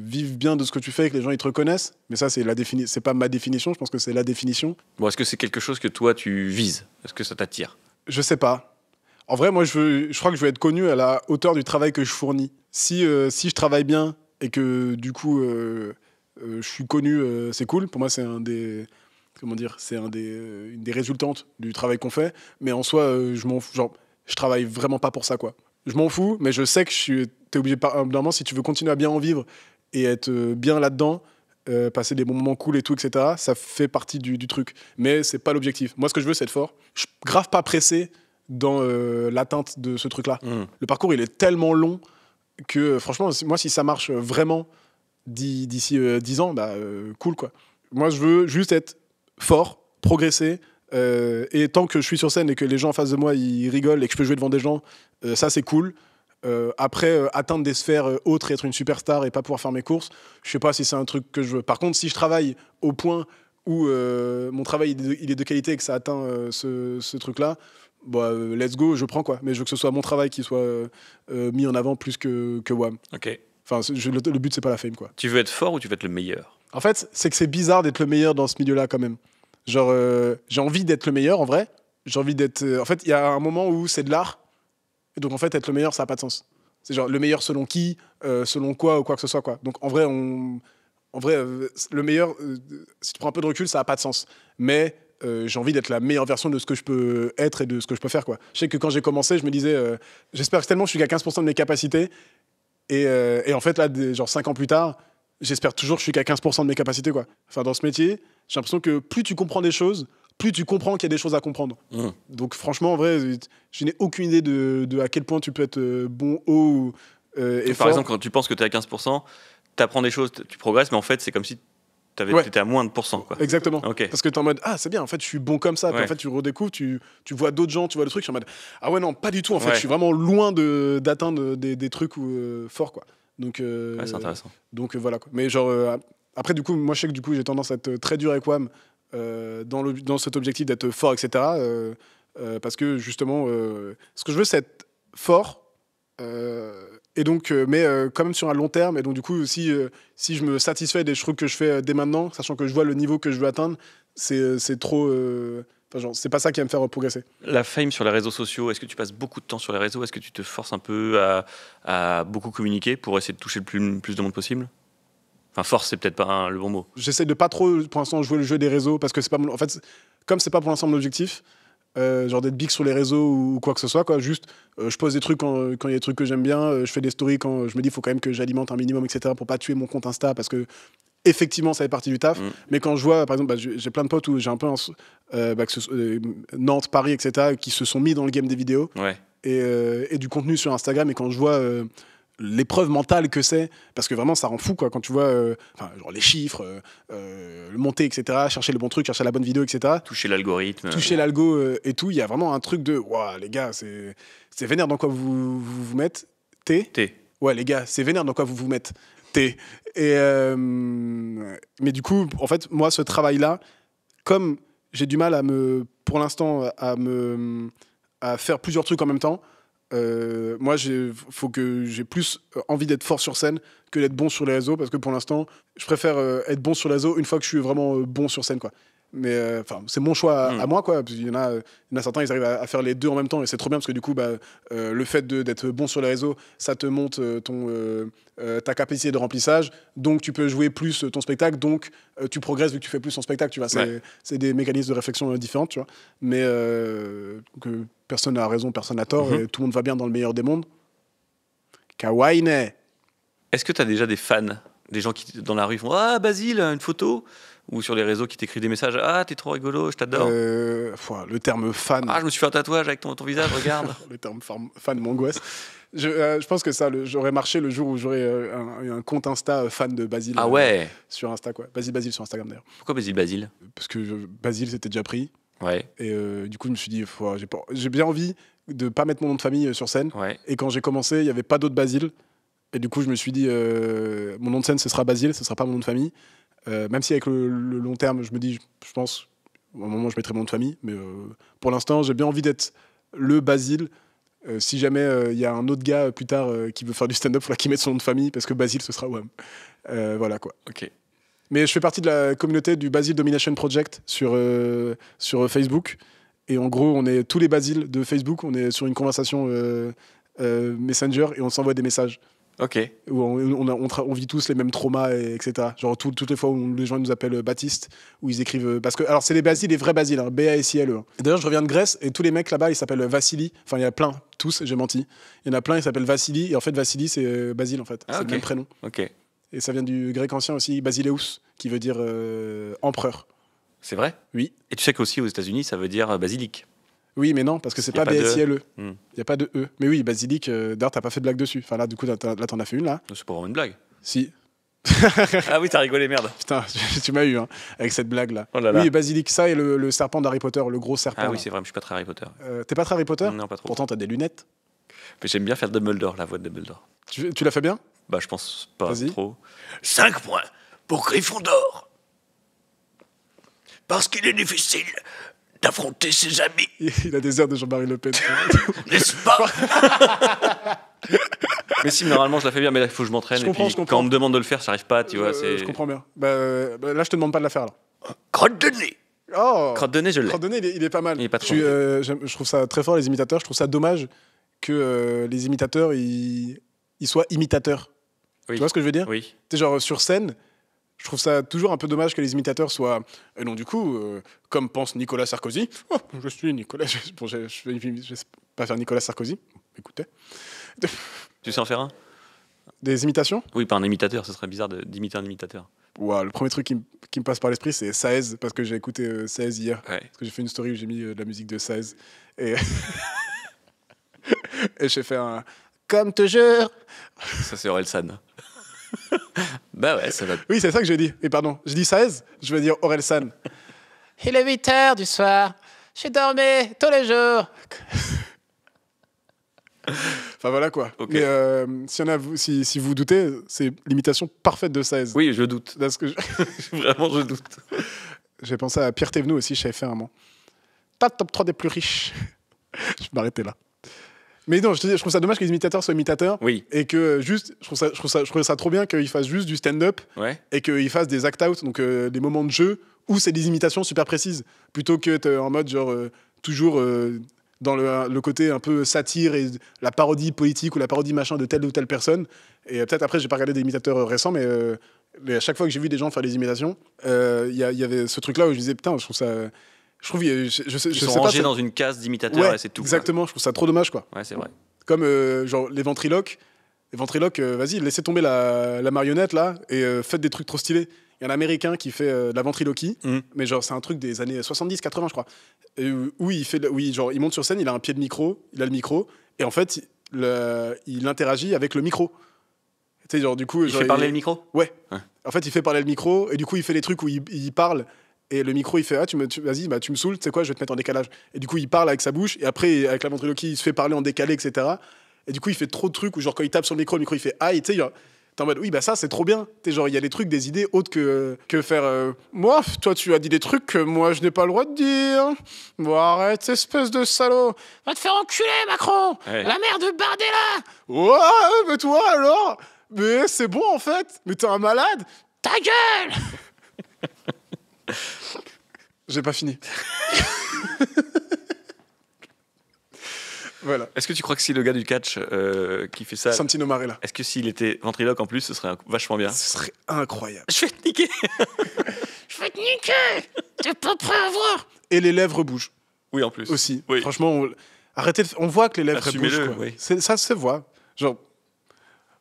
vivre bien de ce que tu fais et que les gens ils te reconnaissent. Mais ça, c'est pas ma définition. Je pense que c'est la définition. Bon, est-ce que c'est quelque chose que toi, tu vises? Est-ce que ça t'attire? Je sais pas. En vrai, moi, je crois que je veux être connu à la hauteur du travail que je fournis. Si je travaille bien et que, du coup, je suis connu, c'est cool. Pour moi, c'est une des résultantes du travail qu'on fait. Mais en soi, je m'en fous. Genre, je travaille vraiment pas pour ça, quoi. Je m'en fous, mais je sais que t'es obligé, normalement, si tu veux continuer à bien en vivre et être bien là-dedans, passer des bons moments cool et tout, etc., ça fait partie du truc. Mais c'est pas l'objectif. Moi, ce que je veux, c'est être fort. Je suis grave pas pressé dans l'atteinte de ce truc-là. Le parcours, il est tellement long que, franchement, moi, si ça marche vraiment d'ici 10 ans, cool, quoi. Moi, je veux juste être fort, progresser, et tant que je suis sur scène et que les gens en face de moi, ils rigolent et que je peux jouer devant des gens, ça, c'est cool. Après, atteindre des sphères autres et être une superstar et pas pouvoir faire mes courses, je sais pas si c'est un truc que je veux. Par contre, si je travaille au point où mon travail il est de qualité et que ça atteint ce truc-là, let's go, je prends, quoi. Mais je veux que ce soit mon travail qui soit mis en avant plus que WAM. Ok. Enfin, le but, c'est pas la fame, quoi. Tu veux être fort ou tu veux être le meilleur? En fait, c'est que c'est bizarre d'être le meilleur dans ce milieu-là, quand même. Genre, j'ai envie d'être le meilleur, en vrai. J'ai envie d'être... en fait, il y a un moment où c'est de l'art. Et donc, en fait, être le meilleur, ça n'a pas de sens. C'est genre, le meilleur selon qui, selon quoi, ou quoi que ce soit, quoi. Donc, en vrai, le meilleur, si tu prends un peu de recul, ça n'a pas de sens. Mais j'ai envie d'être la meilleure version de ce que je peux être et de ce que je peux faire, quoi. Je sais que quand j'ai commencé, je me disais, j'espère que tellement je suis qu'à 15% de mes capacités. Et en fait, là, genre 5 ans plus tard, j'espère toujours que je suis qu'à 15% de mes capacités, quoi. Enfin, dans ce métier, j'ai l'impression que plus tu comprends des choses, plus tu comprends qu'il y a des choses à comprendre. Donc, franchement, en vrai, je n'ai aucune idée de à quel point tu peux être bon, haut et fort. Par exemple, quand tu penses que tu es à 15%, tu apprends des choses, tu progresses, mais en fait, c'est comme si t'étais à moins de pourcent, quoi. Exactement. Okay. Parce que t'es en mode, c'est bien, en fait, je suis bon comme ça. Puis en fait, tu redécouvres, tu vois d'autres gens, tu vois le truc, je suis en mode, ouais, non, pas du tout, en fait, je suis vraiment loin d'atteindre des trucs forts, quoi. Donc, c'est intéressant. Donc, voilà, quoi. Mais genre, après, du coup, moi, je sais que du coup, j'ai tendance à être très dur avec WAM dans cet objectif d'être fort, etc. Parce que justement, ce que je veux, c'est être fort. Et donc, mais quand même sur un long terme. Et donc, du coup, si je me satisfais des trucs que je fais dès maintenant, sachant que je vois le niveau que je veux atteindre, c'est trop. Genre, c'est pas ça qui va me faire progresser. La fame sur les réseaux sociaux, est-ce que tu passes beaucoup de temps sur les réseaux? Est-ce que tu te forces un peu à beaucoup communiquer pour essayer de toucher le plus de monde possible? Enfin, force, c'est peut-être pas le bon mot. J'essaie de pas trop, pour l'instant, jouer le jeu des réseaux parce que c'est pas en fait, comme c'est pas pour l'instant mon objectif. Genre d'être big sur les réseaux ou quoi que ce soit, quoi. Juste je pose des trucs quand il y a des trucs que j'aime bien, je fais des stories quand je me dis il faut quand même que j'alimente un minimum, etc., pour pas tuer mon compte Insta, parce que effectivement ça fait partie du taf. Mais quand je vois, par exemple, j'ai plein de potes où j'ai un peu Nantes, Paris, etc., qui se sont mis dans le game des vidéos et du contenu sur Instagram, et quand je vois l'épreuve mentale que c'est, parce que vraiment ça rend fou, quoi, quand tu vois genre les chiffres, le monter, etc., chercher le bon truc, chercher la bonne vidéo, etc., toucher l'algorithme, l'algo et tout. Il y a vraiment un truc de waouh, les gars, c'est vénère dans quoi vous mettez. Ouais, les gars, c'est vénère dans quoi vous mettez. Et mais du coup, en fait, moi, ce travail là, comme j'ai du mal pour l'instant à faire plusieurs trucs en même temps, moi, faut que j'ai plus envie d'être fort sur scène que d'être bon sur les réseaux, parce que pour l'instant, je préfère être bon sur les réseaux une fois que je suis vraiment bon sur scène, quoi. Mais c'est mon choix à moi, quoi. Il y en a certains, ils arrivent à faire les deux en même temps, et c'est trop bien, parce que du coup, le fait d'être bon sur les réseaux, ça te monte ta capacité de remplissage, donc tu peux jouer plus ton spectacle, donc tu progresses vu que tu fais plus ton spectacle, tu vois. C'est des mécanismes de réflexion différents, tu vois. Mais que personne n'a raison, personne n'a tort, et tout le monde va bien dans le meilleur des mondes. Kawaii ne. Est-ce que tu as déjà des fans, des gens qui dans la rue font ah Basile, une photo, ou sur les réseaux qui t'écrivent des messages ah t'es trop rigolo, je t'adore? Le terme fan. Ah, je me suis fait un tatouage avec ton visage, regarde. Le terme fan m'angoisse. Je pense que ça, j'aurais marché le jour où j'aurais un compte Insta fan de Basile. Ah ouais. Sur Insta, quoi. Basile sur Instagram, d'ailleurs. Pourquoi Basile? Parce que Basile, c'était déjà pris. Ouais. Et du coup, je me suis dit, j'ai bien envie de pas mettre mon nom de famille sur scène. Ouais. Et quand j'ai commencé, il n'y avait pas d'autre Basile. Et du coup, je me suis dit, mon nom de scène, ce sera Basile, ce sera pas mon nom de famille. Même si avec le long terme, je me dis, je pense, au moment où je mettrai mon nom de famille. Mais pour l'instant, j'ai bien envie d'être le Basile. Si jamais il y a un autre gars plus tard qui veut faire du stand-up, il faudra qu'il mette son nom de famille, parce que Basile, ce sera WAM. Voilà, quoi. Ok. Mais je fais partie de la communauté du Basile Domination Project sur Facebook. Et en gros, on est tous les Basiles de Facebook, on est sur une conversation Messenger, et on s'envoie des messages. Ok. Où on vit tous les mêmes traumas, etc. Genre toutes les fois où les gens nous appellent Baptiste, où ils écrivent. Parce que, alors, c'est les Basiles, les vrais Basiles, hein, B-A-S-I-L-E. Et d'ailleurs, je reviens de Grèce, et tous les mecs là-bas, ils s'appellent Vassili. Enfin, il y a plein, tous, j'ai menti. Il y en a plein, ils s'appellent Vassili, et en fait, Vassili, c'est Basile, en fait. C'est le même prénom. Ok. Et ça vient du grec ancien aussi, Basileus, qui veut dire empereur. C'est vrai? Oui. Et tu sais qu'aussi aux États-Unis, ça veut dire basilic. Oui, mais non, parce que c'est pas B-S-I-L-E. Il n'y a pas de E. Mais oui, basilic, d'ailleurs, t'as pas fait de blague dessus. Enfin, là, du coup, là, t'en as fait une, là. C'est pas vraiment une blague. Si. Ah oui, t'as rigolé, merde. Putain, tu m'as eu, hein, avec cette blague-là. Oh là là. Oui, basilic, ça et le serpent d'Harry Potter, le gros serpent. Ah oui, là. c'est vrai, mais je suis pas très Harry Potter. T'es pas très Harry Potter? Non, pas trop. Pourtant, t'as des lunettes. Mais j'aime bien faire Dumbledore, la voix de Dumbledore. Tu l'as fait bien? Bah, je pense pas Vas-y. trop. 5 points pour Gryffondor. Parce qu'il est difficile d'affronter ses amis. Il a des airs de Jean-Marie Le Pen. N'est-ce pas? Mais si, normalement, je la fais bien, mais là, il faut que je m'entraîne. Je comprends. Quand on me demande de le faire, j'arrive pas, tu vois. Je comprends bien. Là, je te demande pas de la faire, là. Crotte de nez. Oh, Crotte de nez, je l'ai. Crotte de nez, il est pas mal. Il est pas trop. Je trouve ça très fort, les imitateurs. Je trouve ça dommage que les imitateurs, ils soient imitateurs. Oui. Tu vois ce que je veux dire? Oui. Tu sais, genre, sur scène, je trouve ça toujours un peu dommage que les imitateurs soient... Et non, du coup, comme pense Nicolas Sarkozy, oh, je suis Nicolas... Bon, je vais pas faire Nicolas Sarkozy. Écoutez. Tu sais en faire un? Des imitations? Oui, pas un imitateur, ce serait bizarre d'imiter un imitateur. Wow, le premier truc qui me passe par l'esprit, c'est Saez, parce que j'ai écouté Saez hier. Ouais. Parce que j'ai fait une story où j'ai mis de la musique de Saez. Et, et j'ai fait un... Comme toujours. Ça, c'est Orelsan. Bah ouais, ça va. Oui, c'est ça que j'ai dit. Et pardon, je dis 16, je veux dire Orelsan. Il est 8h du soir. Je dormais tous les jours. Enfin voilà quoi. Okay. Mais si vous doutez, c'est l'imitation parfaite de 16. Oui, je doute. Parce que Vraiment, je doute. J'ai pensé à Pierre Thévenoud aussi, je savais faire un moment. Pas le top 3 des plus riches. Je vais m'arrêter là. Mais non, je trouve ça dommage que les imitateurs soient imitateurs. Oui. Et que juste, je trouve ça trop bien qu'ils fassent juste du stand-up. Ouais. Et qu'ils fassent des act-out, donc des moments de jeu où c'est des imitations super précises. Plutôt que en mode genre toujours dans le côté un peu satire et la parodie politique ou la parodie machin de telle ou telle personne. Et peut-être après, j'ai pas regardé des imitateurs récents, mais à chaque fois que j'ai vu des gens faire des imitations, il y avait ce truc-là où je disais putain, je trouve ça. Je trouve Ils sont rangés dans une case d'imitateurs ouais, et c'est tout. Exactement, quoi. je trouve ça trop dommage quoi. Ouais, c'est vrai. Comme genre les ventriloques. Les ventriloques, vas-y, laissez tomber la marionnette là et faites des trucs trop stylés. Il y a un Américain qui fait de la ventriloquie, mais genre c'est un truc des années 70-80 je crois. Et où il monte sur scène, il a un pied de micro, il a le micro et en fait il interagit avec le micro. Tu sais genre du coup il fait parler le micro. Ouais. En fait il fait parler le micro et du coup il fait des trucs où il parle. Et le micro, il fait vas-y, tu me saoules, tu sais quoi, je vais te mettre en décalage. Et du coup, il parle avec sa bouche, et après, avec la ventriloquie, il se fait parler en décalé, etc. Et du coup, il fait trop de trucs où, genre, quand il tape sur le micro, il fait aïe, tu sais, t'es en mode, oui, bah ça, c'est trop bien. Tu sais, genre, il y a des trucs, des idées autres que faire, moi, toi, tu as dit des trucs que moi, je n'ai pas le droit de dire. Bon, arrête, espèce de salaud. Va te faire enculer, Macron. Ouais. La mère de Bardella. Ouais, mais toi, alors. Mais c'est bon, en fait. Mais t'es un malade. Ta gueule. J'ai pas fini. Voilà. Est-ce que tu crois que si le gars du catch qui fait ça, Santino Marella, est-ce que s'il était ventriloque en plus, ce serait vachement bien? ce serait incroyable. Je vais te niquer. Je vais te niquer. T'es pas prêt à voir. Et les lèvres bougent Oui, en plus. aussi. Oui. Franchement, on voit que les lèvres bougent. Assumez-le, Quoi. oui. Ça se voit. Genre,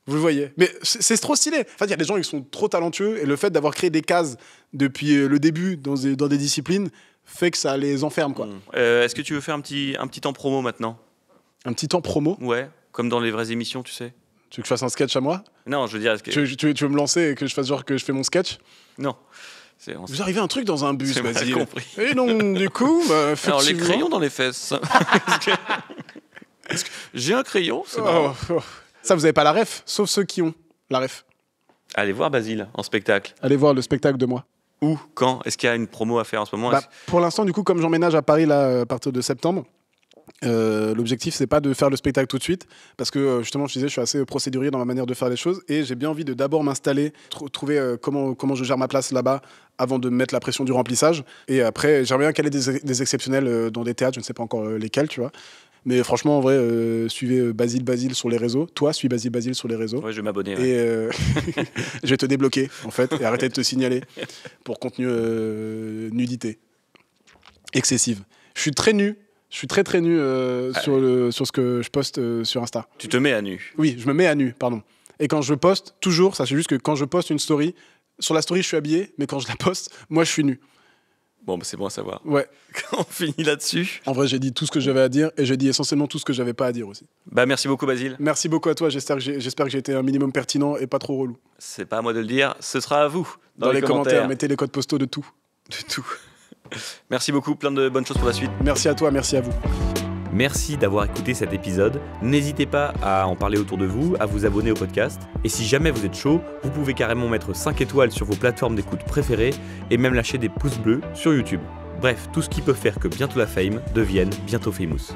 vous le voyez. Mais c'est trop stylé. Enfin, il y a des gens qui sont trop talentueux et le fait d'avoir créé des cases depuis le début dans des disciplines fait que ça les enferme, quoi. Est-ce que tu veux faire un petit temps promo maintenant? Un petit temps promo. Ouais, comme dans les vraies émissions, tu sais. Tu veux que je fasse un sketch à moi? Non, je veux dire... est-ce que... Tu veux me lancer et que je fasse genre que je fais mon sketch? Non. Vous arrivez un truc dans un bus, C'est mal vas-y. compris. Et donc, du coup, Alors, les effectivement- crayons dans les fesses. Est-ce que j'ai un crayon, c'est Oh, marrant. oh. Ça, vous avez pas la ref, sauf ceux qui ont la ref. Allez voir Basile en spectacle. Allez voir le spectacle de moi. Où? Quand? Est-ce qu'il y a une promo à faire en ce moment? Bah, pour l'instant, du coup, comme j'emménage à Paris là, à partir de septembre, l'objectif, c'est pas de faire le spectacle tout de suite, parce que justement, je suis assez procédurier dans ma manière de faire les choses, et j'ai bien envie de d'abord m'installer, trouver comment je gère ma place là-bas, avant de me mettre la pression du remplissage. Et après, j'aimerais bien caler des exceptionnels dans des théâtres, je ne sais pas encore lesquels, tu vois. Mais franchement, en vrai, suivez Basile sur les réseaux. Toi, suis Basile sur les réseaux. Ouais, je vais m'abonner. Ouais. Et je vais te débloquer, en fait, et arrêter de te signaler pour contenu nudité excessive. Je suis très nu. Je suis très nu sur ce que je poste sur Insta. Tu te mets à nu. Oui, je me mets à nu, pardon. Et quand je poste, toujours, sachez juste que quand je poste une story, sur la story, je suis habillé, mais quand je la poste, moi, je suis nu. Bon, bah, c'est bon à savoir. Ouais. On finit là-dessus. En vrai, j'ai dit tout ce que j'avais à dire, et j'ai dit essentiellement tout ce que j'avais pas à dire aussi. Bah, merci beaucoup, Basile. Merci beaucoup à toi, j'espère que j'ai été un minimum pertinent et pas trop relou. C'est pas à moi de le dire, ce sera à vous. Dans les commentaires, mettez les codes postaux de tout. De tout. Merci beaucoup, plein de bonnes choses pour la suite. Merci à toi, merci à vous. Merci d'avoir écouté cet épisode. N'hésitez pas à en parler autour de vous, à vous abonner au podcast. Et si jamais vous êtes chaud, vous pouvez carrément mettre 5 étoiles sur vos plateformes d'écoute préférées et même lâcher des pouces bleus sur YouTube. Bref, tout ce qui peut faire que Bientôt la Fame devienne Bientôt Famous.